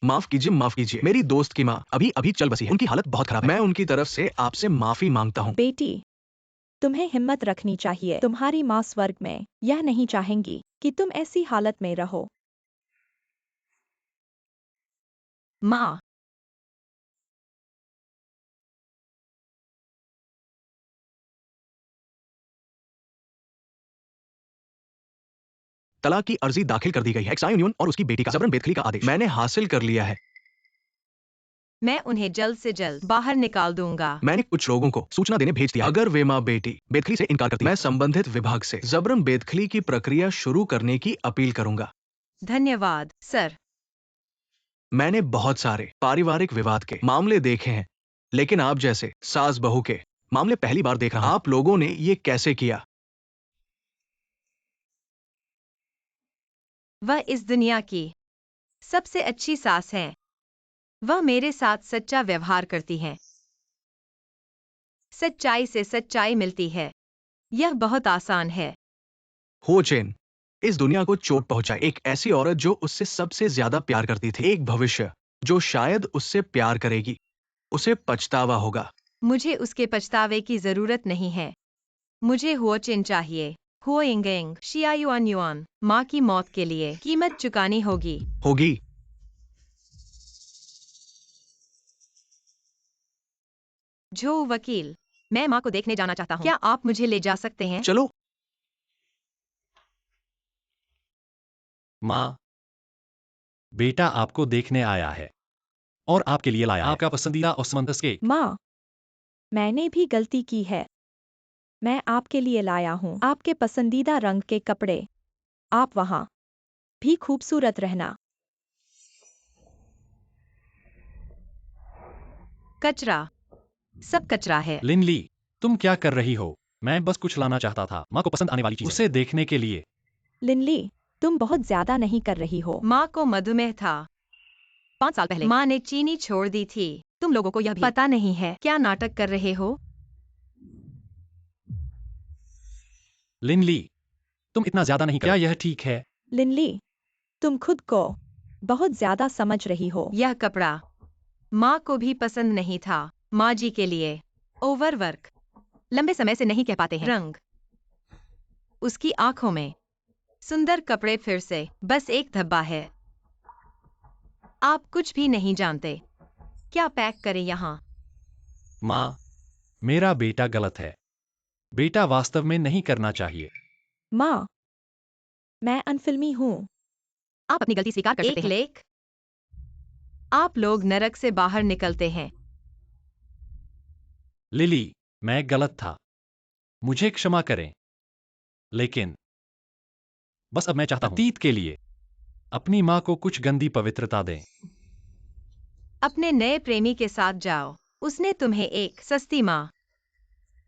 माफ कीजिए, मेरी दोस्त की माँ अभी अभी चल बसी है। उनकी हालत बहुत खराब है। मैं उनकी तरफ से आपसे माफी मांगता हूँ। बेटी, तुम्हें हिम्मत रखनी चाहिए। तुम्हारी माँ स्वर्ग में यह नहीं चाहेंगी कि तुम ऐसी हालत में रहो। माँ, तलाक की अर्जी दाखिल कर दी गई है। एक्साई यूनियन और उसकी बेटी का जबरन बेदखली का आदेश मैंने हासिल कर लिया है। मैं उन्हें जल्द से जल्द बाहर निकाल दूंगा। मैंने कुछ लोगों को सूचना देने भेज दिया। अगर वे माँ बेटी बेदखली से इनकार करती है, मैं संबंधित विभाग से जबरन बेदखली की प्रक्रिया शुरू करने की अपील करूंगा। धन्यवाद, सर। मैंने बहुत सारे पारिवारिक विवाद के मामले देखे हैं, लेकिन आप जैसे सास बहू के मामले पहली बार देख रहा हूं। आप लोगों ने ये कैसे किया? वह इस दुनिया की सबसे अच्छी सास है। वह मेरे साथ सच्चा व्यवहार करती हैं। सच्चाई से सच्चाई मिलती है। यह बहुत आसान है। हो चेन इस दुनिया को चोट पहुंचाई। एक ऐसी औरत जो उससे सबसे ज्यादा प्यार करती थी। एक भविष्य जो शायद उससे प्यार करेगी। उसे पछतावा होगा। मुझे उसके पछतावे की जरूरत नहीं है। मुझे हुओचिन चाहिए। हुओ इंगेंग शिया युआन युआन। माँ की मौत के लिए कीमत चुकानी होगी। होगी। जो वकील, मैं माँ को देखने जाना चाहता हूँ। क्या आप मुझे ले जा सकते हैं? चलो। माँ, बेटा आपको देखने आया है और आपके लिए लाया है आपका पसंदीदा ओस्मंथस केक। माँ, मैंने भी गलती की है। मैं आपके लिए लाया हूँ आपके पसंदीदा रंग के कपड़े। आप वहाँ भी खूबसूरत रहना। कचरा, सब कचरा है। लिनली, तुम क्या कर रही हो? मैं बस कुछ लाना चाहता था, माँ को पसंद आने वाली चीज़ उसे देखने के लिए। लिनली, तुम बहुत ज्यादा नहीं कर रही हो। माँ को मधुमेह था। 5 साल पहले माँ ने चीनी छोड़ दी थी। तुम लोगों को यह भी पता नहीं है। क्या नाटक कर रहे हो? लिनली, तुम इतना ज्यादा नहीं कर। क्या यह ठीक है? लिनली, तुम खुद को बहुत ज्यादा समझ रही हो। यह कपड़ा माँ को भी पसंद नहीं था। माँ जी के लिए ओवरवर्क, लंबे समय से नहीं कह पाते हैं। रंग, उसकी आंखों में सुंदर कपड़े फिर से बस एक धब्बा है। आप कुछ भी नहीं जानते। क्या पैक करें यहाँ? माँ, मेरा बेटा गलत है। बेटा वास्तव में नहीं करना चाहिए। माँ, मैं अनफिल्मी हूँ। आप अपनी गलती स्वीकार कर सकते हैं। एक लेख, आप लोग नरक से बाहर निकलते हैं। लिली, मैं गलत था। मुझे क्षमा करें। लेकिन बस अब मैं चाहता हूं अतीत के लिए अपनी माँ को कुछ गंदी पवित्रता दें। अपने नए प्रेमी के साथ जाओ। उसने तुम्हें एक सस्ती माँ।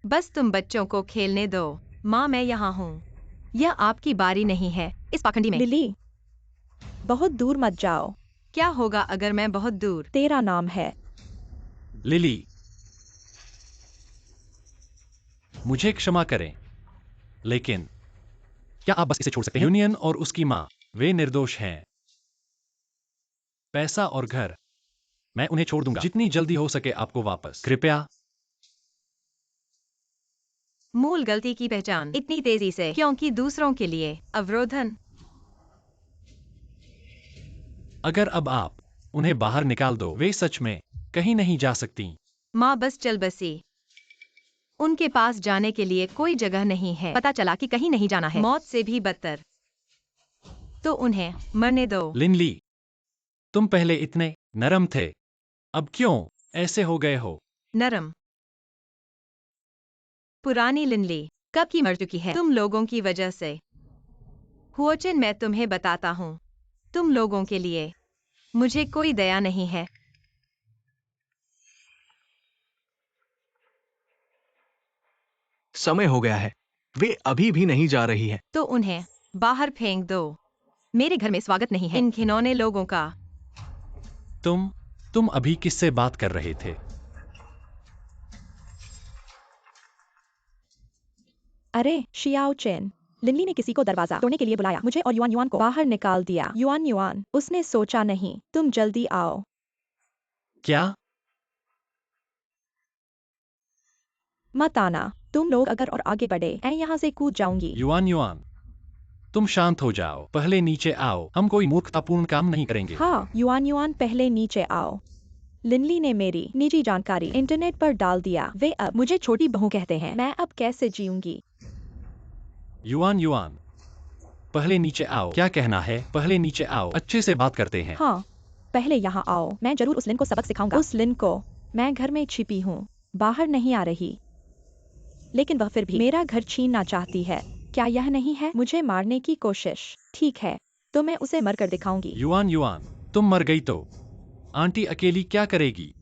बस तुम बच्चों को खेलने दो। माँ, मैं यहाँ हूँ। यह आपकी बारी नहीं है इस पाखंडी में। लिली, बहुत दूर मत जाओ। क्या होगा अगर मैं बहुत दूर? तेरा नाम है। लिली, मुझे क्षमा करें, लेकिन क्या आप बस इसे छोड़ सकते हैं? यूनियन और उसकी माँ, वे निर्दोष हैं। पैसा और घर, मैं उन्हें छोड़ दूंगा जितनी जल्दी हो सके आपको वापस। कृपया। मूल गलती की पहचान इतनी तेजी से क्योंकि दूसरों के लिए अवरोधन। अगर अब आप उन्हें बाहर निकाल दो, वे सच में कहीं नहीं जा सकती। माँ बस चल बसी। उनके पास जाने के लिए कोई जगह नहीं है। पता चला कि कहीं नहीं जाना है। मौत से भी बदतर। तो उन्हें मरने दो। लिनली, तुम पहले इतने नरम थे, अब क्यों ऐसे हो गए हो? नरम? पुरानी लिनली कब की मर चुकी है तुम लोगों की वजह से। हुओचिन, मैं तुम्हें बताता हूँ, तुम लोगों के लिए मुझे कोई दया नहीं है। समय हो गया है। वे अभी भी नहीं जा रही है। तो उन्हें बाहर फेंक दो। मेरे घर में स्वागत नहीं है इन घिनौने लोगों का। तुम अभी किससे बात कर रहे थे? अरे शियाओ चेन, लिनली ने किसी को दरवाजा तोड़ने के लिए बुलाया। मुझे और युआन युआन को बाहर निकाल दिया। युआन युआन, उसने सोचा नहीं। तुम जल्दी आओ। क्या? मत आना। तुम लोग अगर और आगे बढ़े, मैं यहाँ से कूद जाऊंगी। युआन युआन, तुम शांत हो जाओ, पहले नीचे आओ, हम कोई मूर्खतापूर्ण काम नहीं करेंगे। हाँ युआन युआन पहले नीचे आओ। लिनली ने मेरी निजी जानकारी इंटरनेट पर डाल दिया। वे अब मुझे छोटी बहू कहते हैं। मैं अब कैसे जीऊंगी? युआन युआन, पहले नीचे आओ। क्या कहना है? पहले नीचे आओ, अच्छे से बात करते हैं। हाँ पहले यहाँ आओ। मैं जरूर उस लिन को सबक सिखाऊंगा। उस लिन को। मैं घर में छिपी हूँ, बाहर नहीं आ रही, लेकिन वह फिर भी मेरा घर छीनना चाहती है। क्या यह नहीं है? मुझे मारने की कोशिश। ठीक है, तो मैं उसे मरकर दिखाऊंगी। युआन युआन, तुम मर गई तो आंटी अकेली क्या करेगी?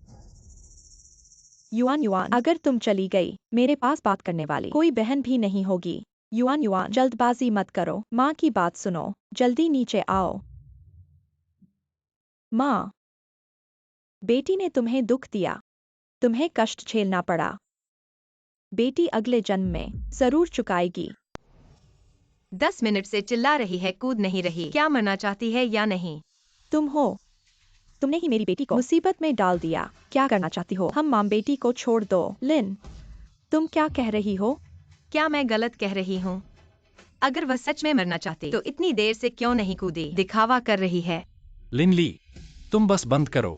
युआन युआन, अगर तुम चली गई, मेरे पास बात करने वाली कोई बहन भी नहीं होगी। युआन युआन, जल्दबाजी मत करो। माँ की बात सुनो। जल्दी नीचे आओ। माँ, बेटी ने तुम्हें दुख दिया, तुम्हें कष्ट झेलना पड़ा। बेटी अगले जन्म में जरूर चुकाएगी। 10 मिनट से चिल्ला रही है, कूद नहीं रही। क्या मरना चाहती है या नहीं? तुम हो। तुमने ही मेरी बेटी को मुसीबत में डाल दिया। क्या करना चाहती हो? हम माँ बेटी को छोड़ दो। लिन, तुम क्या कह रही हो? क्या मैं गलत कह रही हूँ? अगर वह सच में मरना चाहती तो इतनी देर से क्यों नहीं कूदी? दिखावा कर रही है। लिनली, तुम बस बंद करो,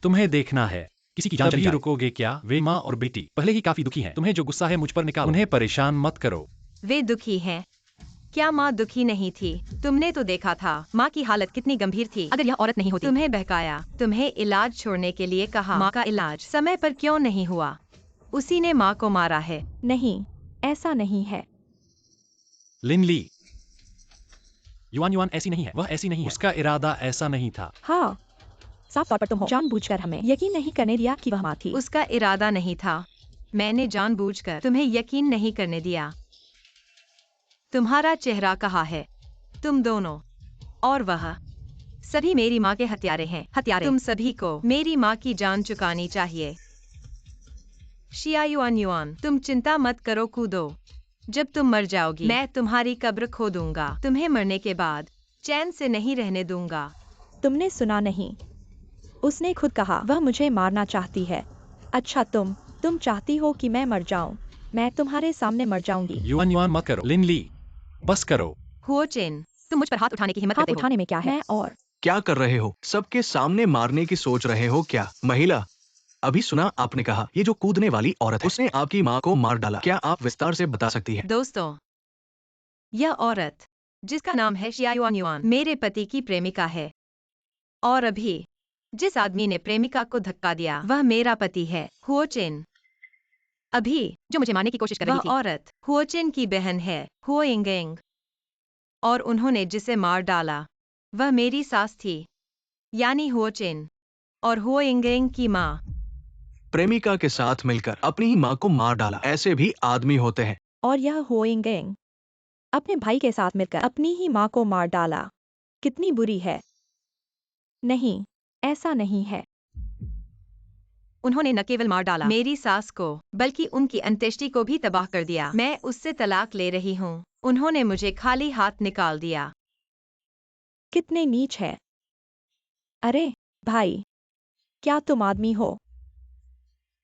तुम्हें देखना है किसी की जान चली जाए। रुकोगे क्या? वे माँ और बेटी पहले ही काफी दुखी हैं। तुम्हें जो गुस्सा है मुझ पर निकालो, उन्हें परेशान मत करो। वे दुखी हैं। क्या माँ दुखी नहीं थी? तुमने तो देखा था माँ की हालत कितनी गंभीर थी। अगर यह औरत नहीं होती। तुम्हें बहकाया, तुम्हें इलाज छोड़ने के लिए कहा। माँ का इलाज समय पर क्यों नहीं हुआ? उसी ने माँ को मारा है। नहीं, ऐसा नहीं है। लिनली, युआन युआन ऐसी नहीं है, वह ऐसी नहीं है, उसका इरादा ऐसा नहीं था। हाँ, साफ तौर पर तुम हो। जानबूझकर हमें यकीन नहीं करने दिया कि वह माँ थी। उसका इरादा नहीं था। मैंने जानबूझकर तुम्हें यकीन नहीं करने दिया। तुम्हारा चेहरा कहाँ है? तुम दोनों और वह सभी मेरी माँ के हत्यारे हैं। हत्यारे। तुम सभी को मेरी माँ की जान चुकानी चाहिए। शिया युआन युआन, तुम चिंता मत करो, कूदो। जब तुम मर जाओगी मैं तुम्हारी कब्र खोदूंगा। तुम्हें मरने के बाद चैन से नहीं रहने दूंगा। तुमने सुना नहीं? उसने खुद कहा वह मुझे मारना चाहती है। अच्छा, तुम चाहती हो कि मैं मर जाऊं? मैं तुम्हारे सामने मर जाऊंगी। युआन युआन मत करो। लिनली, बस करो। हुओ चेन, तुम मुझ पर हाथ उठाने की हिम्मत हाथ करते हो? उठाने में क्या है? और क्या कर रहे हो? सबके सामने मारने की सोच रहे हो क्या? महिला, अभी सुना आपने कहा ये जो कूदने वाली औरत है उसने आपकी माँ को मार डाला। क्या आप विस्तार से बता सकती हैं? दोस्तों, यह औरत जिसका नाम है शिया युआन युआन मेरे पति की प्रेमिका है। और अभी जिस आदमी ने प्रेमिका को धक्का दिया वह मेरा पति है, हुओ चेन। अभी जो मुझे मारने की कोशिश कर रही वह थी। औरत हुओ चेन की बहन है, हुओ इंगेंग। और उन्होंने जिसे मार डाला वह मेरी सास थी, यानी हुओ चेन और हुओ इंगेंग की माँ। प्रेमिका के साथ मिलकर अपनी ही माँ को मार डाला। ऐसे भी आदमी होते हैं। और यह होइंगेंग अपने भाई के साथ मिलकर अपनी ही माँ को मार डाला। कितनी बुरी है। नहीं, ऐसा नहीं है। उन्होंने न केवल मार डाला मेरी सास को, बल्कि उनकी अंत्येष्टि को भी तबाह कर दिया। मैं उससे तलाक ले रही हूँ। उन्होंने मुझे खाली हाथ निकाल दिया। कितने नीच है। अरे भाई, क्या तुम आदमी हो?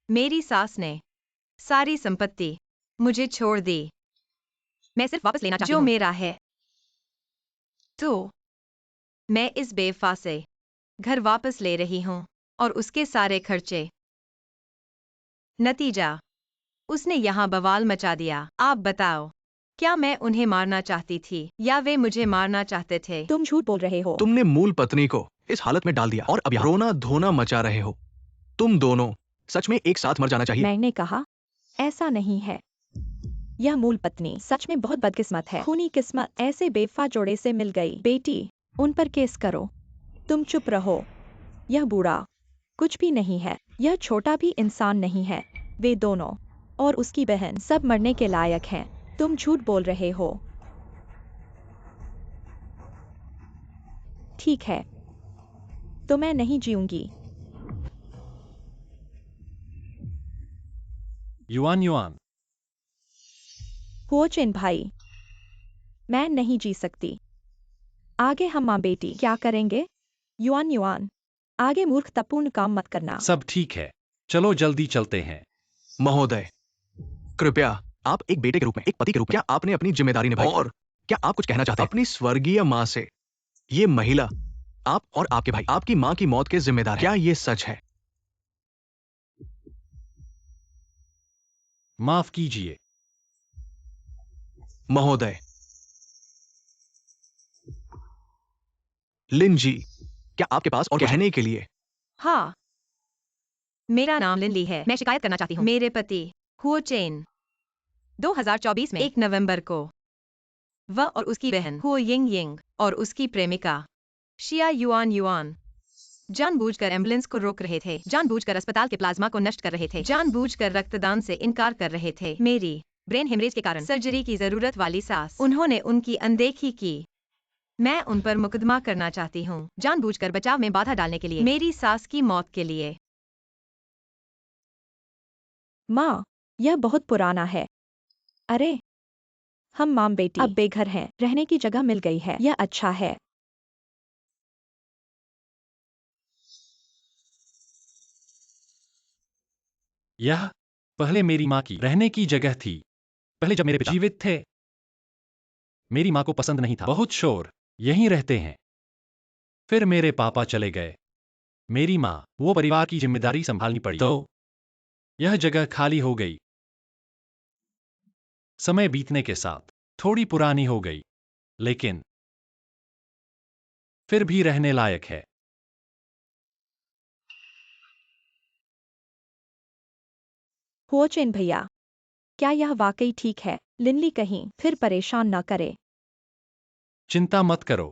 मेरी सास ने सारी संपत्ति मुझे छोड़ दी। मैं सिर्फ वापस लेना चाहती जो हूँ। मेरा है। तो मैं इस बेवफा से घर वापस ले रही हूँ और उसके सारे खर्चे। नतीजा, उसने यहाँ बवाल मचा दिया। आप बताओ, क्या मैं उन्हें मारना चाहती थी या वे मुझे मारना चाहते थे? तुम झूठ बोल रहे हो। तुमने मूल पत्नी को इस हालत में डाल दिया और अब यहाँ रोना धोना मचा रहे हो। तुम दोनों सच में एक साथ मर जाना चाहिए। मैंने कहा ऐसा नहीं है। यह मूल पत्नी सच में बहुत बदकिस्मत है। खूनी किस्मत ऐसे बेवफा जोड़े से मिल गई। बेटी, उन पर केस करो। तुम चुप रहो। यह बूढ़ा कुछ भी नहीं है। यह छोटा भी इंसान नहीं है। वे दोनों और उसकी बहन सब मरने के लायक हैं। तुम झूठ बोल रहे हो। ठीक है, तो मैं नहीं जीऊंगी। युआन युआन, हो चिन भाई, मैं नहीं जी सकती। आगे हम माँ बेटी क्या करेंगे? युआन युआन, आगे मूर्खतापूर्ण काम मत करना। सब ठीक है, चलो जल्दी चलते हैं। महोदय, कृपया आप एक बेटे के रूप में, एक पति के रूप में क्या आपने अपनी जिम्मेदारी निभाई? और क्या आप कुछ कहना चाहते हैं? अपनी स्वर्गीय माँ से ये महिला, आप और आपके भाई, आपकी माँ की मौत के जिम्मेदार हैं। क्या ये सच है? माफ कीजिए। महोदय लिन जी, क्या आपके पास और कहने के लिए? हाँ, मेरा नाम लिनली है। मैं शिकायत करना चाहती हूँ। मेरे पति हुओ चेन 2024 में 1 नवंबर को वह और उसकी बहन हुओ यिंग यिंग और उसकी प्रेमिका शिया युआन युआन जानबूझकर एम्बुलेंस को रोक रहे थे, जानबूझकर अस्पताल के प्लाज्मा को नष्ट कर रहे थे, जानबूझकर रक्तदान से इनकार कर रहे थे। मेरी ब्रेन हेमरेज के कारण सर्जरी की जरूरत वाली सास, उन्होंने उनकी अनदेखी की। मैं उन पर मुकदमा करना चाहती हूँ, जानबूझकर बचाव में बाधा डालने के लिए, मेरी सास की मौत के लिए। माँ, यह बहुत पुराना है। अरे, हम माम बेटी अब बेघर हैं, रहने की जगह मिल गई है, यह अच्छा है। यह पहले मेरी माँ की रहने की जगह थी। पहले जब मेरे पिता जीवित थे, मेरी माँ को पसंद नहीं था, बहुत शोर, यहीं रहते हैं। फिर मेरे पापा चले गए, मेरी माँ वो परिवार की जिम्मेदारी संभालनी पड़ी, तो यह जगह खाली हो गई। समय बीतने के साथ थोड़ी पुरानी हो गई, लेकिन फिर भी रहने लायक है। हुओ चेन भैया, क्या यह वाकई ठीक है? लिनली कहीं फिर परेशान न करे। चिंता मत करो,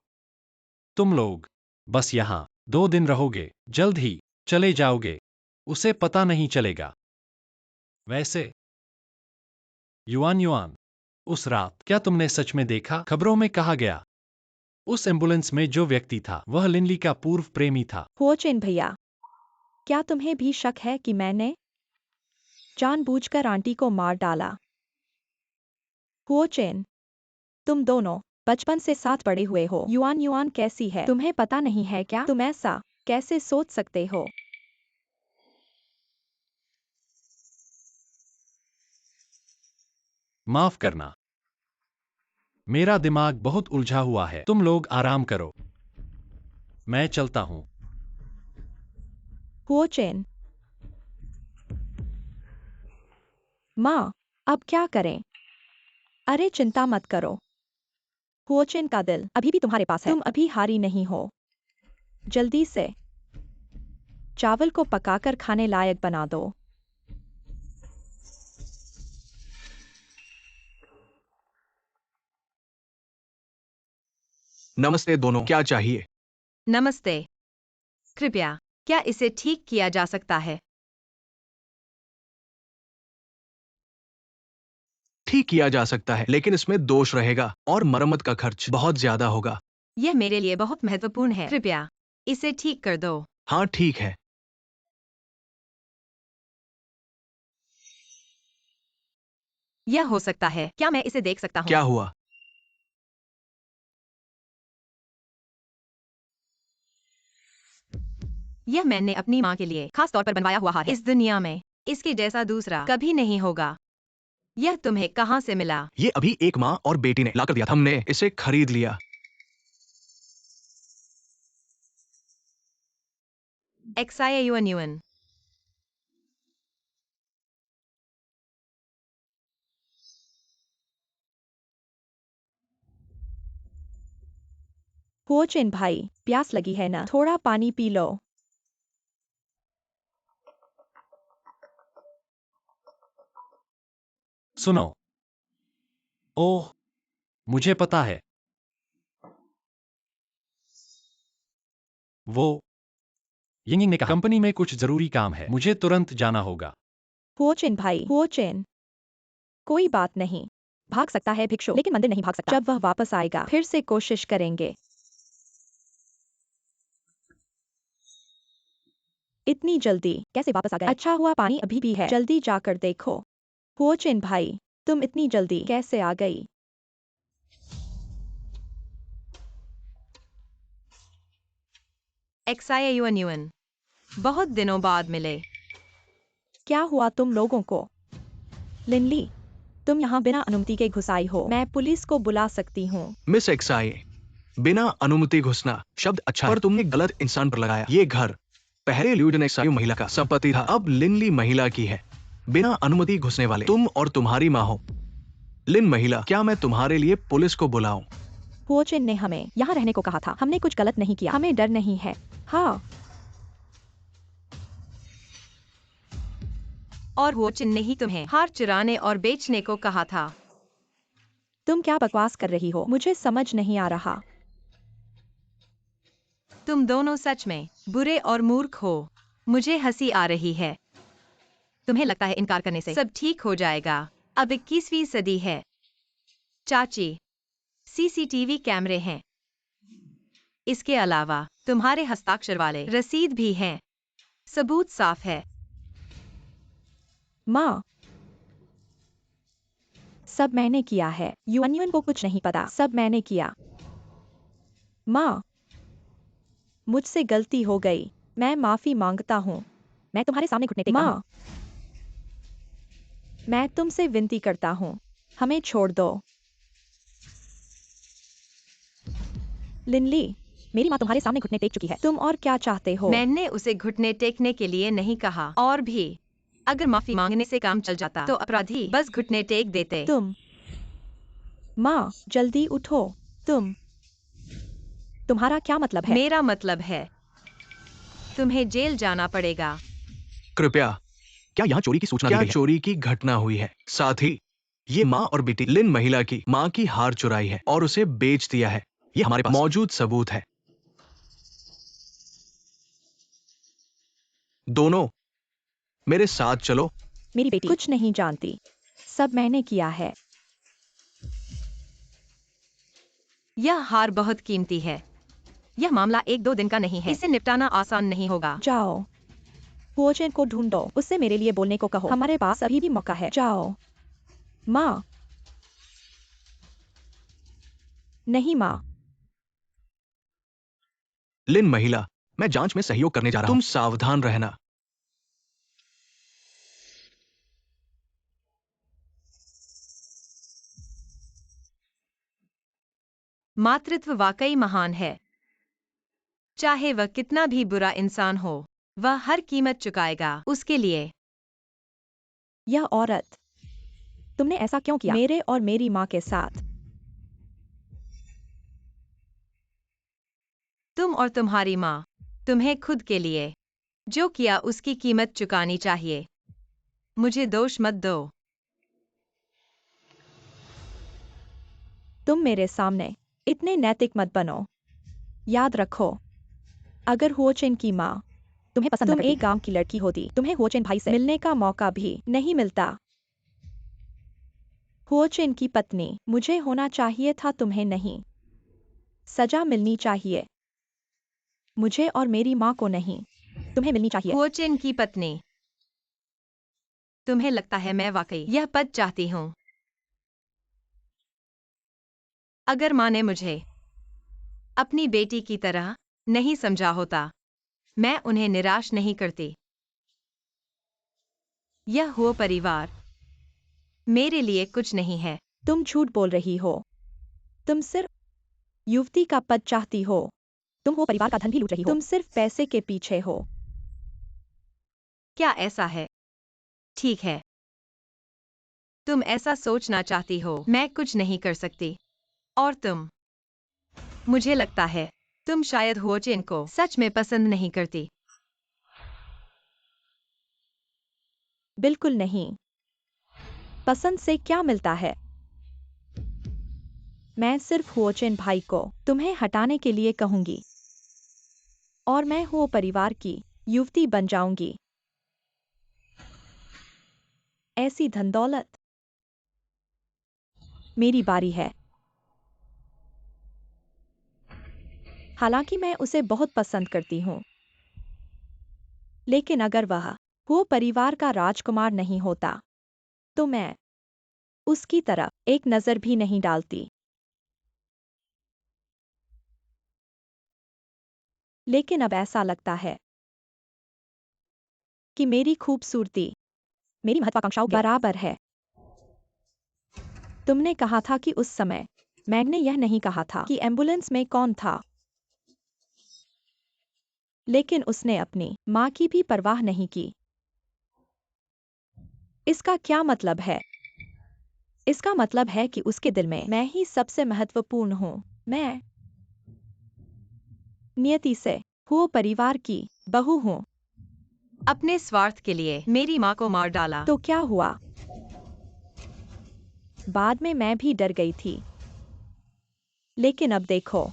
तुम लोग बस यहाँ 2 दिन रहोगे, जल्द ही चले जाओगे, उसे पता नहीं चलेगा। वैसे युआन युआन, उस रात क्या तुमने सच में देखा? खबरों में कहा गया उस एम्बुलेंस में जो व्यक्ति था वह लिनली का पूर्व प्रेमी था। हुओ चेन भैया, क्या तुम्हें भी शक है कि मैंने जानबूझकर आंटी को मार डाला? हुओ चेन, तुम दोनों बचपन से साथ बड़े हुए हो। युआन युआन कैसी है, तुम्हें पता नहीं है क्या? तुम ऐसा कैसे सोच सकते हो? माफ करना, मेरा दिमाग बहुत उलझा हुआ है। तुम लोग आराम करो, मैं चलता हूँ। हुओ चेन, माँ, अब क्या करें? अरे चिंता मत करो। हुओ चेन का दिल अभी भी तुम्हारे पास है, तुम अभी हारी नहीं हो। जल्दी से चावल को पकाकर खाने लायक बना दो। नमस्ते दोनों, क्या चाहिए? नमस्ते। कृपया, क्या इसे ठीक किया जा सकता है? ठीक किया जा सकता है, लेकिन इसमें दोष रहेगा और मरम्मत का खर्च बहुत ज्यादा होगा। यह मेरे लिए बहुत महत्वपूर्ण है। कृपया, इसे ठीक कर दो। हाँ ठीक है। यह हो सकता है। क्या मैं इसे देख सकता हूँ? क्या हुआ? यह मैंने अपनी माँ के लिए खास तौर पर बनवाया हुआ हार है। इस दुनिया में इसके जैसा दूसरा कभी नहीं होगा। यह तुम्हें कहाँ से मिला? ये अभी एक माँ और बेटी ने लाकर दिया था। हमने इसे खरीद लिया। XIAUN। हुओ चेन भाई, प्यास लगी है ना? थोड़ा पानी पी लो। सुनो, ओह, मुझे पता है, वो यिंगिंग ने कहा कंपनी में कुछ जरूरी काम है, मुझे तुरंत जाना होगा। हुओ चेन भाई, हुओ चेन, कोई बात नहीं। भाग सकता है भिक्षु, लेकिन मंदिर नहीं भाग सकता। जब वह वापस आएगा फिर से कोशिश करेंगे। इतनी जल्दी कैसे वापस आ गए? अच्छा हुआ पानी अभी भी है, जल्दी जाकर देखो। हुओ चेन भाई, तुम इतनी जल्दी कैसे आ गई? XIAUN। बहुत दिनों बाद मिले। क्या हुआ तुम लोगों को? लिनली, तुम यहाँ बिना अनुमति के घुस आई हो। मैं पुलिस को बुला सकती हूँ। मिस एक्साई, बिना अनुमति घुसना शब्द अच्छा है, पर तुमने गलत इंसान पर लगाया। ये घर पहले ल्यूडन एक्साई महिला का संपत्ति था, अब लिनली महिला की है। बिना अनुमति घुसने वाले तुम और तुम्हारी माँ हो। लिन महिला, क्या मैं तुम्हारे लिए पुलिस को बुलाऊं? हुओ चिन ने हमें यहाँ रहने को कहा था। हमने कुछ गलत नहीं किया। हमें डर नहीं है। हाँ, और हुओ चिन ने ही तुम्हें हार चुराने और बेचने को कहा था। तुम क्या बकवास कर रही हो? मुझे समझ नहीं आ रहा। तुम दोनों सच में बुरे और मूर्ख हो। मुझे हंसी आ रही है। तुम्हें लगता है इनकार करने से सब ठीक हो जाएगा। अब 21वीं सदी है। चाची, सीसीटीवी कैमरे हैं। इसके अलावा तुम्हारे हस्ताक्षर वाले रसीद भी हैं। सबूत साफ है। माँ, सब मैंने किया है। युआन को कुछ नहीं पता। सब मैंने किया। माँ, मुझसे गलती हो गई। मैं माफी मांगता हूँ। मैं तुम्हारे सामने घुटने टेकता हूँ। माँ, मैं तुमसे विनती करता हूँ, हमें छोड़ दो। लिनली, मेरी माँ तुम्हारे सामने घुटने टेक चुकी है। तुम और क्या चाहते हो? मैंने उसे घुटने टेकने के लिए नहीं कहा। और भी, अगर माफी मांगने से काम चल जाता तो अपराधी बस घुटने टेक देते। तुम, माँ, जल्दी उठो। तुम्हारा क्या मतलब है? मेरा मतलब है तुम्हें जेल जाना पड़ेगा। कृपया, क्या यहाँ चोरी की सूचना दी गई है? चोरी की घटना हुई है। साथ ही ये माँ और बेटी लिन महिला की माँ की हार चुराई है और उसे बेच दिया है। ये हमारे पास मौजूद सबूत है। दोनों मेरे साथ चलो। मेरी बेटी कुछ नहीं जानती। सब मैंने किया है। यह हार बहुत कीमती है। यह मामला 1-2 दिन का नहीं है। इसे निपटाना आसान नहीं होगा। जाओ, हुओचेन को ढूंढो। उससे मेरे लिए बोलने को कहो। हमारे पास अभी भी मौका है। जाओ। माँ, नहीं माँ। लिन महिला, मैं जांच में सहयोग करने जा रहा हूं। तुम सावधान रहना। मातृत्व वाकई महान है। चाहे वह कितना भी बुरा इंसान हो, वह हर कीमत चुकाएगा उसके लिए। यह औरत, तुमने ऐसा क्यों किया मेरे और मेरी माँ के साथ? तुम और तुम्हारी माँ, तुम्हें खुद के लिए जो किया उसकी कीमत चुकानी चाहिए। मुझे दोष मत दो। तुम मेरे सामने इतने नैतिक मत बनो। याद रखो, अगर हुओचेन की माँ तुम्हें पसंद तुम एक गांव की लड़की होती, तुम्हें हुओचेन भाई से मिलने का मौका भी नहीं मिलता। हुओचेन की पत्नी मुझे होना चाहिए था, तुम्हें नहीं। सजा मिलनी चाहिए मुझे और मेरी माँ को नहीं। तुम्हें मिलनी चाहिए। हुओचेन की पत्नी, तुम्हें लगता है मैं वाकई यह पद चाहती हूँ? अगर माँ ने मुझे अपनी बेटी की तरह नहीं समझा होता, मैं उन्हें निराश नहीं करती। यह हुओ परिवार मेरे लिए कुछ नहीं है। तुम झूठ बोल रही हो। तुम सिर्फ युवती का पद चाहती हो। तुम हो परिवार का धन भी लूट रही हो। तुम सिर्फ पैसे के पीछे हो। क्या ऐसा है? ठीक है, तुम ऐसा सोचना चाहती हो। मैं कुछ नहीं कर सकती। और तुम, मुझे लगता है तुम शायद हुओचेन को सच में पसंद नहीं करती। बिल्कुल नहीं। पसंद से क्या मिलता है? मैं सिर्फ हुओचेन भाई को तुम्हें हटाने के लिए कहूंगी और मैं हुओ परिवार की युवती बन जाऊंगी। ऐसी धन दौलत मेरी बारी है। हालांकि मैं उसे बहुत पसंद करती हूं, लेकिन अगर वह हुओ परिवार का राजकुमार नहीं होता तो मैं उसकी तरफ एक नजर भी नहीं डालती। लेकिन अब ऐसा लगता है कि मेरी खूबसूरती मेरी महत्वाकांक्षाओं के बराबर है। तुमने कहा था कि उस समय मैंने यह नहीं कहा था कि एम्बुलेंस में कौन था। लेकिन उसने अपनी माँ की भी परवाह नहीं की। इसका क्या मतलब है? इसका मतलब है कि उसके दिल में मैं ही सबसे महत्वपूर्ण हूँ। मैं नियति से हूँ, परिवार की बहू हूँ। अपने स्वार्थ के लिए मेरी माँ को मार डाला। तो क्या हुआ? बाद में मैं भी डर गई थी। लेकिन अब देखो,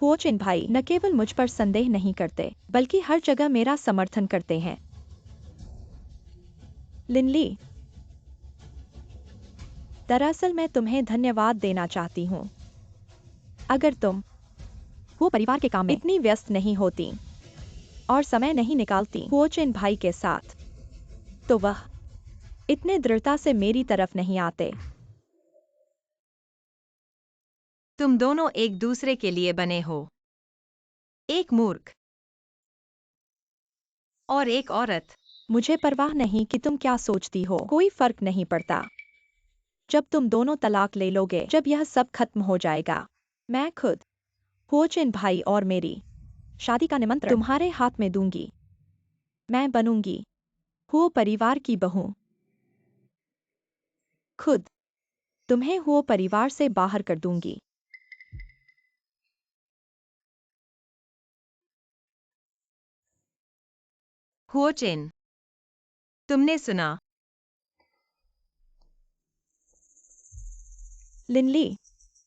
हो चिन भाई न केवल मुझ पर संदेह नहीं करते, बल्कि हर जगह मेरा समर्थन करते हैं। लिनली, दरअसल मैं तुम्हें धन्यवाद देना चाहती हूँ। अगर तुम वो परिवार के काम में इतनी व्यस्त नहीं होती और समय नहीं निकालती हो चिन भाई के साथ, तो वह इतने दृढ़ता से मेरी तरफ नहीं आते। तुम दोनों एक दूसरे के लिए बने हो। एक मूर्ख और एक औरत। मुझे परवाह नहीं कि तुम क्या सोचती हो, कोई फर्क नहीं पड़ता। जब तुम दोनों तलाक ले लोगे, जब यह सब खत्म हो जाएगा, मैं खुद हो चिन भाई और मेरी शादी का निमंत्रण तुम्हारे हाथ में दूंगी। मैं बनूंगी हो परिवार की बहू। खुद तुम्हें हो परिवार से बाहर कर दूंगी। हुओ चिन, तुमने सुना? लिनली,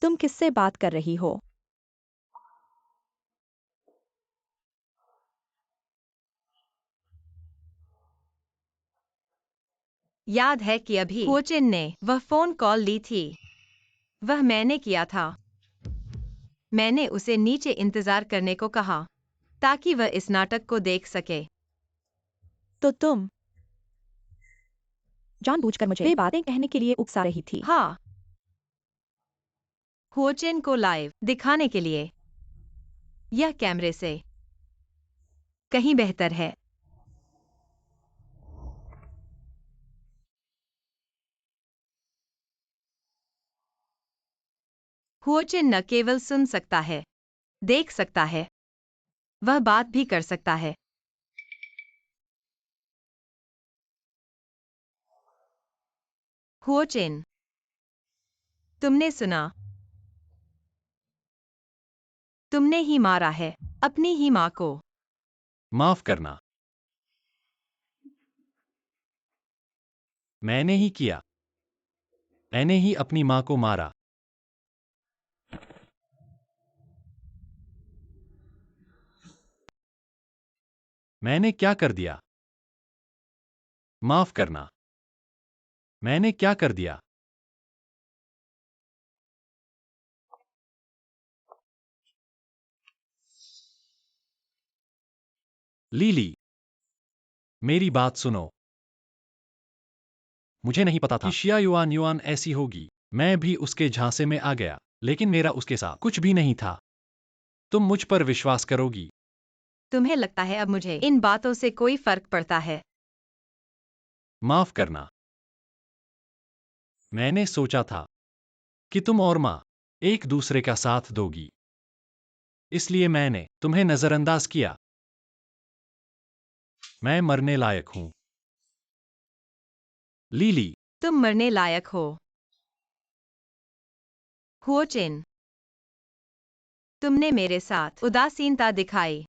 तुम किससे बात कर रही हो? याद है कि अभी हुओ चिन ने वह फोन कॉल ली थी। वह मैंने किया था। मैंने उसे नीचे इंतजार करने को कहा ताकि वह इस नाटक को देख सके। तो तुम जानबूझकर मुझे ये बातें कहने के लिए उकसा रही थी। हाँ, हुओ चिन को लाइव दिखाने के लिए। यह कैमरे से कहीं बेहतर है। हुओ चिन न केवल सुन सकता है, देख सकता है, वह बात भी कर सकता है। हुओ चिन, तुमने सुना? तुमने ही मारा है अपनी ही माँ को। माफ करना, मैंने ही किया। मैंने ही अपनी माँ को मारा। मैंने क्या कर दिया? माफ करना, मैंने क्या कर दिया? लीली, मेरी बात सुनो। मुझे नहीं पता था कि शिया युआन युआन ऐसी होगी। मैं भी उसके झांसे में आ गया, लेकिन मेरा उसके साथ कुछ भी नहीं था। तुम मुझ पर विश्वास करोगी? तुम्हें लगता है अब मुझे इन बातों से कोई फर्क पड़ता है? माफ करना, मैंने सोचा था कि तुम और माँ एक दूसरे का साथ दोगी, इसलिए मैंने तुम्हें नजरअंदाज किया। मैं मरने लायक हूं। लीली, तुम मरने लायक हो। हुओ चिन, तुमने मेरे साथ उदासीनता दिखाई,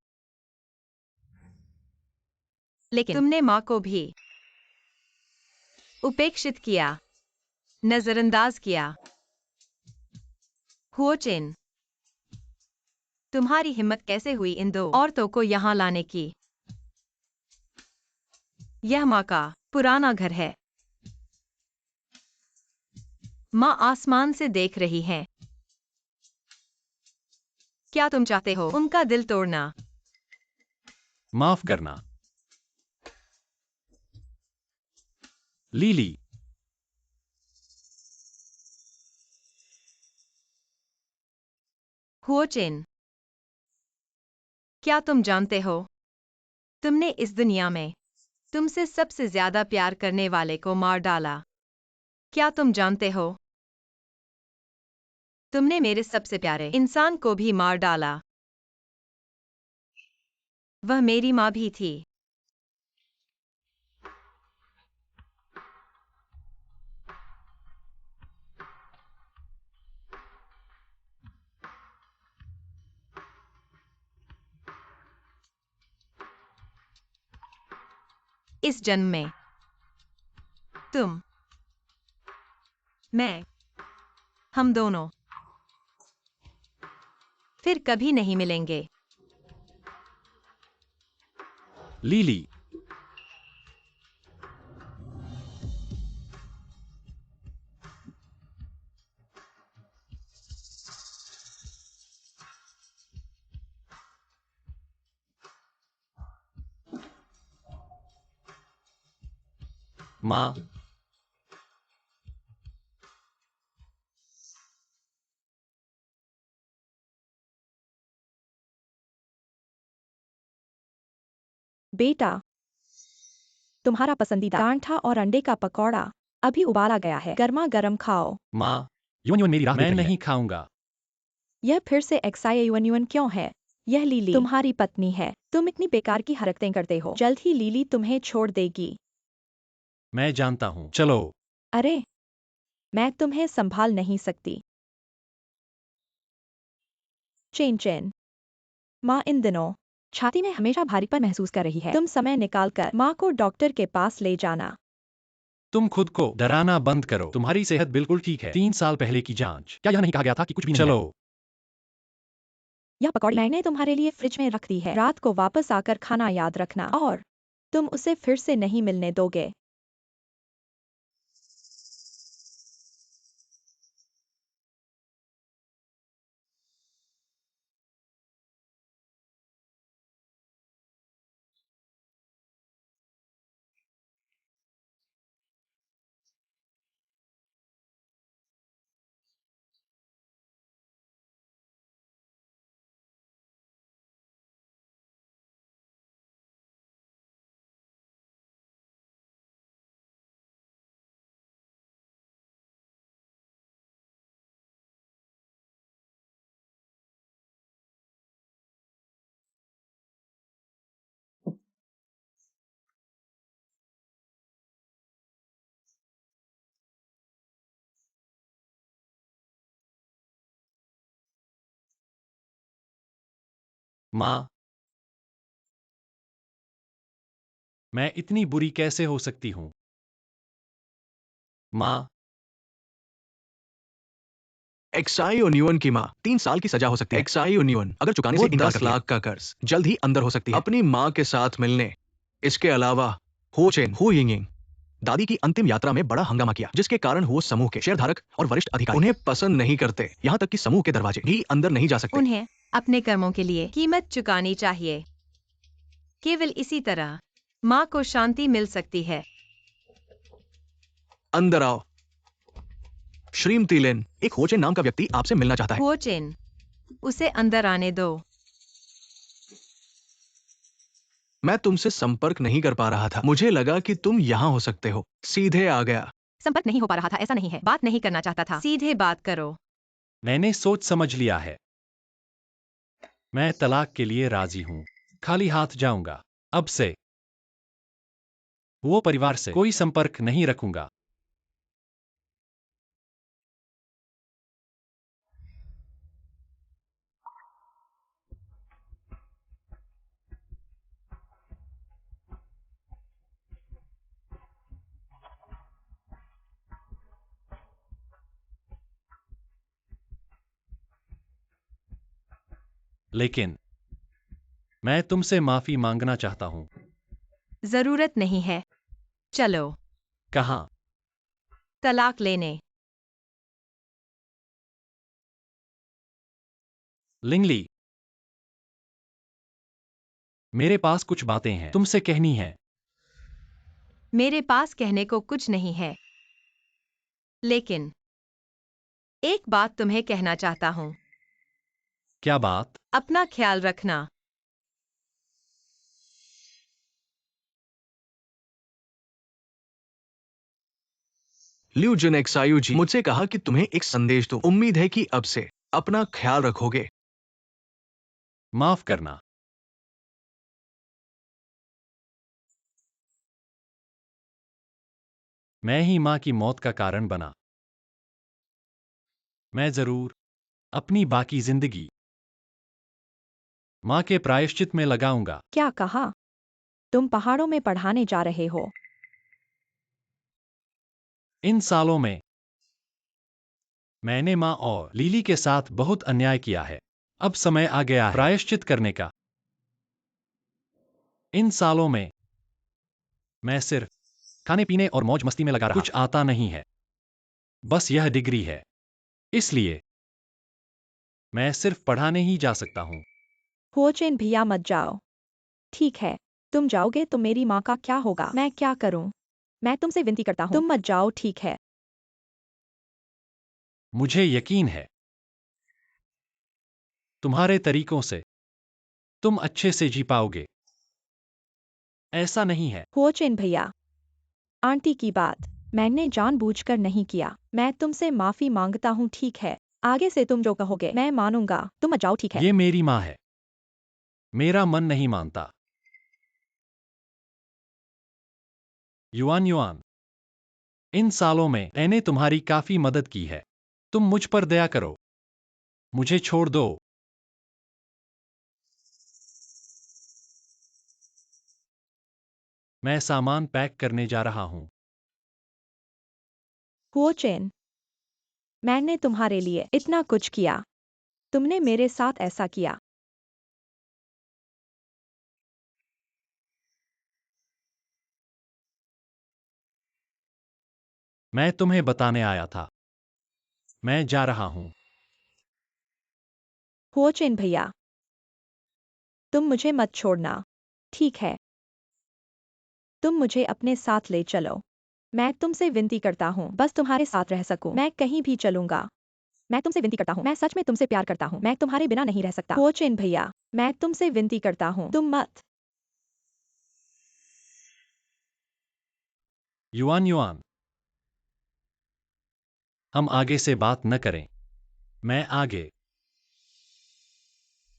लेकिन तुमने माँ को भी उपेक्षित किया, नजरअंदाज किया। हुओ चिन, तुम्हारी हिम्मत कैसे हुई इन दो औरतों को यहाँ लाने की? यह माँ का पुराना घर है। माँ आसमान से देख रही हैं। क्या तुम चाहते हो उनका दिल तोड़ना? माफ करना। लीली, हुओ चिन, क्या तुम जानते हो, तुमने इस दुनिया में तुमसे सबसे ज्यादा प्यार करने वाले को मार डाला। क्या तुम जानते हो, तुमने मेरे सबसे प्यारे इंसान को भी मार डाला। वह मेरी माँ भी थी। इस जन्म में तुम, मैं, हम दोनों फिर कभी नहीं मिलेंगे। लिली, माँ, बेटा, तुम्हारा पसंदीदा परांठा और अंडे का पकौड़ा अभी उबाला गया है, गर्मा गर्म खाओ। माँ, युवन युवन मेरी राह देख रही है। मैं नहीं खाऊंगा। यह फिर से XIA क्यों है? यह लीली तुम्हारी पत्नी है। तुम इतनी बेकार की हरकतें करते हो, जल्द ही लीली तुम्हें छोड़ देगी। मैं जानता हूँ, चलो। अरे, मैं तुम्हें संभाल नहीं सकती। चेन चेन, माँ इन दिनों छाती में हमेशा भारीपन महसूस कर रही है। तुम समय निकालकर माँ को डॉक्टर के पास ले जाना। तुम खुद को डराना बंद करो। तुम्हारी सेहत बिल्कुल ठीक है। 3 साल पहले की जांच। क्या यह नहीं कहा गया था कि कुछ भी नहीं है? चलो। यह पकौड़ी मैंने तुम्हारे लिए फ्रिज में रख दी है। रात को वापस आकर खाना याद रखना, और तुम उसे फिर से नहीं मिलने दोगे। माँ, मैं इतनी बुरी कैसे हो सकती हूँ? माँ, XIA की माँ 3 साल की सजा हो सकती है। XIA अगर चुकाने से इनकार 10 लाख का कर्ज जल्द ही अंदर हो सकती है। अपनी माँ के साथ मिलने, इसके अलावा हो चेन हो यिंग दादी की अंतिम यात्रा में बड़ा हंगामा किया, जिसके कारण वो समूह के शेयरधारक और वरिष्ठ अधिकारी उन्हें पसंद नहीं करते। यहाँ तक कि समूह के दरवाजे भी अंदर नहीं जा सकते। उन्हें अपने कर्मों के लिए कीमत चुकानी चाहिए। केवल इसी तरह माँ को शांति मिल सकती है। अंदर आओ। श्रीमती लिन, एक होचेन नाम का व्यक्ति आपसे मिलना चाहता है। हो चेन, उसे अंदर आने दो। मैं तुमसे संपर्क नहीं कर पा रहा था। मुझे लगा कि तुम यहाँ हो सकते हो। सीधे आ गया। संपर्क नहीं हो पा रहा था ऐसा नहीं है, बात नहीं करना चाहता था। सीधे बात करो। मैंने सोच समझ लिया है। मैं तलाक के लिए राजी हूँ। खाली हाथ जाऊंगा। अब से वो परिवार से कोई संपर्क नहीं रखूंगा। लेकिन मैं तुमसे माफी मांगना चाहता हूँ। जरूरत नहीं है। चलो, कहाँ? तलाक लेने। लिंगली, मेरे पास कुछ बातें हैं तुमसे कहनी है। मेरे पास कहने को कुछ नहीं है, लेकिन एक बात तुम्हें कहना चाहता हूँ। क्या बात? अपना ख्याल रखना। ल्यू जुनेक्सायु जी मुझसे कहा कि तुम्हें एक संदेश दूं। उम्मीद है कि अब से अपना ख्याल रखोगे। माफ करना। मैं ही माँ की मौत का कारण बना। मैं जरूर अपनी बाकी जिंदगी माँ के प्रायश्चित में लगाऊंगा। क्या कहा? तुम पहाड़ों में पढ़ाने जा रहे हो? इन सालों में मैंने माँ और लिली के साथ बहुत अन्याय किया है। अब समय आ गया है प्रायश्चित करने का। इन सालों में मैं सिर्फ खाने पीने और मौज मस्ती में लगा रहा। कुछ आता नहीं है, बस यह डिग्री है। इसलिए मैं सिर्फ पढ़ाने ही जा सकता हूँ। हुओचेन भैया मत जाओ। ठीक है, तुम जाओगे तो मेरी माँ का क्या होगा? मैं क्या करूँ? मैं तुमसे विनती करता हूँ, तुम मत जाओ, ठीक है? मुझे यकीन है तुम्हारे तरीकों से तुम अच्छे से जी पाओगे। ऐसा नहीं है। हुओचेन भैया, आंटी की बात मैंने जानबूझकर नहीं किया। मैं तुमसे माफी मांगता हूँ, ठीक है? आगे से तुम जो कहोगे मैं मानूंगा। तुम मत जाओ, ठीक है? ये मेरी माँ है, मेरा मन नहीं मानता। युआन युआन, इन सालों में मैंने तुम्हारी काफी मदद की है। तुम मुझ पर दया करो, मुझे छोड़ दो। मैं सामान पैक करने जा रहा हूँ। हुओचेन, मैंने तुम्हारे लिए इतना कुछ किया, तुमने मेरे साथ ऐसा किया। मैं तुम्हें बताने आया था। मैं जा रहा हूँ। हुओचेन भैया, तुम मुझे मत छोड़ना, ठीक है? तुम मुझे अपने साथ ले चलो। मैं तुमसे विनती करता हूँ, बस तुम्हारे साथ रह सकूं। मैं कहीं भी चलूंगा। मैं तुमसे विनती करता हूँ, मैं सच में तुमसे प्यार करता हूँ। मैं तुम्हारे बिना नहीं रह सकता। हुओचेन भैया, मैं तुमसे विनती करता हूँ, तुम मत। युआन युआन, हम आगे से बात न करें। मैं आगे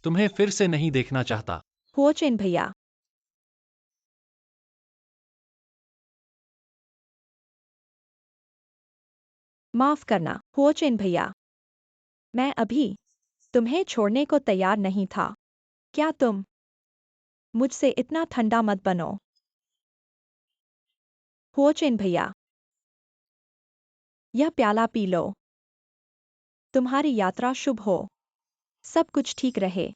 तुम्हें फिर से नहीं देखना चाहता। हुओचेन भैया, माफ करना। हुओचेन भैया, मैं अभी तुम्हें छोड़ने को तैयार नहीं था। क्या तुम मुझसे इतना ठंडा मत बनो। हुओचेन भैया, यह प्याला पी लो। तुम्हारी यात्रा शुभ हो, सब कुछ ठीक रहे।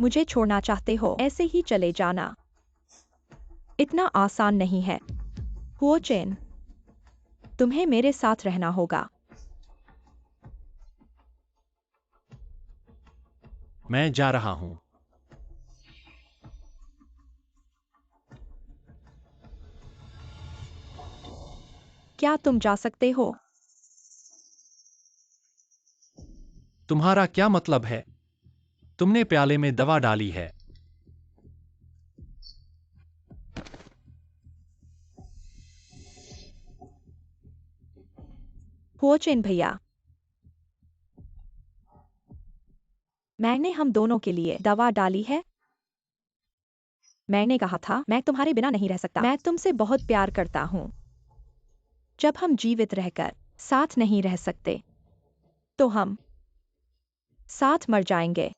मुझे छोड़ना चाहते हो, ऐसे ही चले जाना। इतना आसान नहीं है। हुओचेन, तुम्हें मेरे साथ रहना होगा। मैं जा रहा हूँ। क्या तुम जा सकते हो? तुम्हारा क्या मतलब है? तुमने प्याले में दवा डाली है। हुओचेन भैया, मैंने हम दोनों के लिए दवा डाली है। मैंने कहा था मैं तुम्हारे बिना नहीं रह सकता। मैं तुमसे बहुत प्यार करता हूँ। जब हम जीवित रहकर साथ नहीं रह सकते, तो हम साथ मर जाएंगे।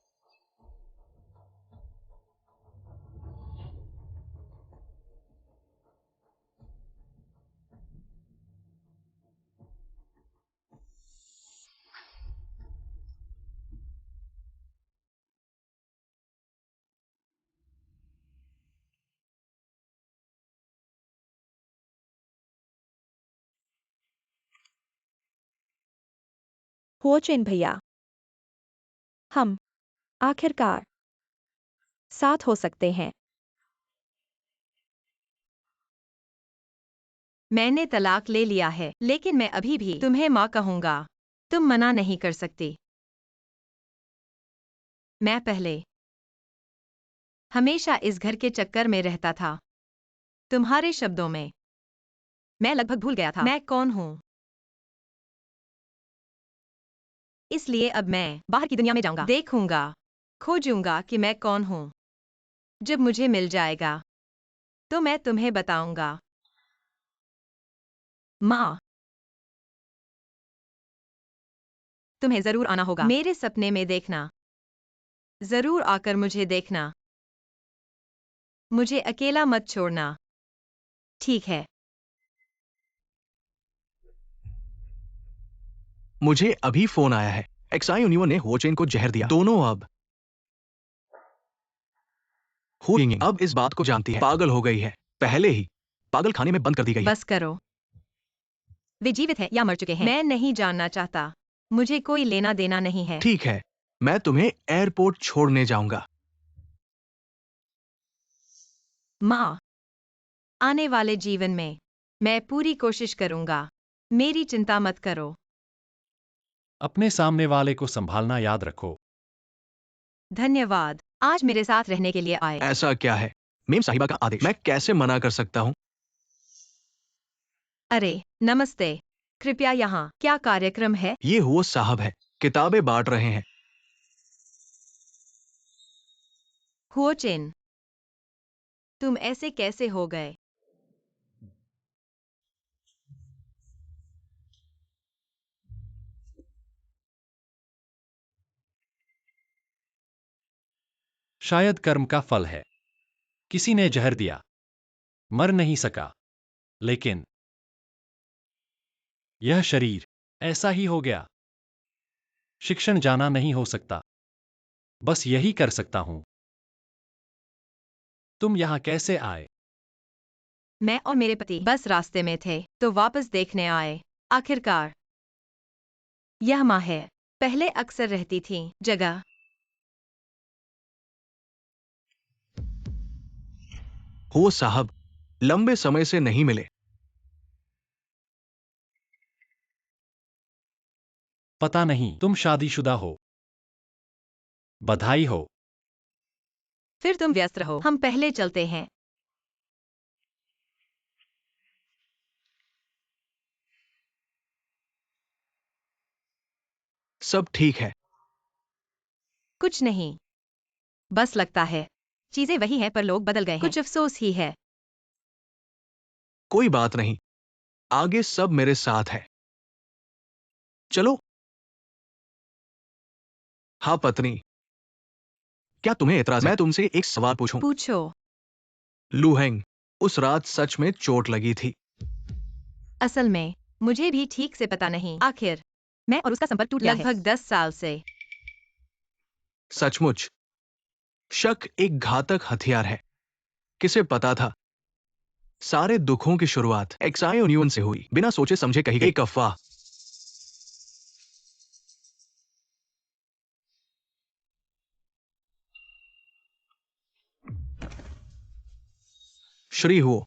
हुओचेन भैया, हम आखिरकार साथ हो सकते हैं। मैंने तलाक ले लिया है, लेकिन मैं अभी भी तुम्हें माँ कहूंगा। तुम मना नहीं कर सकती। मैं पहले हमेशा इस घर के चक्कर में रहता था। तुम्हारे शब्दों में मैं लगभग भूल गया था मैं कौन हूँ। इसलिए अब मैं बाहर की दुनिया में जाऊंगा, देखूंगा, खोजूंगा कि मैं कौन हूँ। जब मुझे मिल जाएगा तो मैं तुम्हें बताऊंगा। माँ, तुम्हें जरूर आना होगा। मेरे सपने में देखना। जरूर आकर मुझे देखना। मुझे अकेला मत छोड़ना। ठीक है। मुझे अभी फोन आया है। एक्साई यूनियन ने होचेन को जहर दिया। दोनों अब हु यिंग अब इस बात को जानती है। पागल हो गई है। पहले ही पागल खाने में बंद कर दी गई है। बस करो। वे जीवित हैं या मर चुके हैं, मैं नहीं जानना चाहता। मुझे कोई लेना देना नहीं है। ठीक है, मैं तुम्हें एयरपोर्ट छोड़ने जाऊंगा। माँ, आने वाले जीवन में मैं पूरी कोशिश करूंगा। मेरी चिंता मत करो। अपने सामने वाले को संभालना याद रखो। धन्यवाद, आज मेरे साथ रहने के लिए आए। ऐसा क्या है? मेम साहिबा का आदेश। मैं कैसे मना कर सकता हूँ? अरे, नमस्ते। कृपया यहाँ क्या कार्यक्रम है? ये हुआ साहब है, किताबें बांट रहे हैं। हुओचेन, तुम ऐसे कैसे हो गए? शायद कर्म का फल है। किसी ने जहर दिया, मर नहीं सका, लेकिन यह शरीर ऐसा ही हो गया। शिक्षण जाना नहीं हो सकता, बस यही कर सकता हूं। तुम यहां कैसे आए? मैं और मेरे पति बस रास्ते में थे तो वापस देखने आए। आखिरकार यह माँ है। पहले अक्सर रहती थी जगह। हो साहब, लंबे समय से नहीं मिले। पता नहीं, तुम शादीशुदा हो। बधाई हो। फिर तुम व्यस्त रहो, हम पहले चलते हैं। सब ठीक है। कुछ नहीं, बस लगता है चीजें वही हैं पर लोग बदल गए हैं। कुछ अफसोस ही है। कोई बात नहीं, आगे सब मेरे साथ है। चलो। हाँ पत्नी, क्या तुम्हें एतराज है? मैं तुमसे एक सवाल पूछूं? पूछो। लुहेंग, उस रात सच में चोट लगी थी? असल में मुझे भी ठीक से पता नहीं। आखिर मैं और उसका संपर्क टूट गया है लगभग 10 साल से। सचमुच? शक एक घातक हथियार है। किसे पता था? सारे दुखों की शुरुआत एक्साई यूनियन से हुई, बिना सोचे समझे कही गई एक अफवाह। श्री हुओ,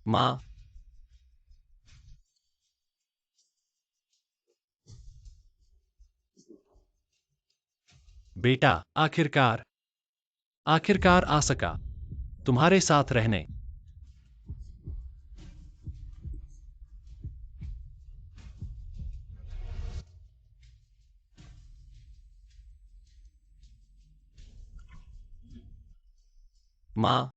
माँ, बेटा, आखिरकार आखिरकार आ सका तुम्हारे साथ रहने। माँ,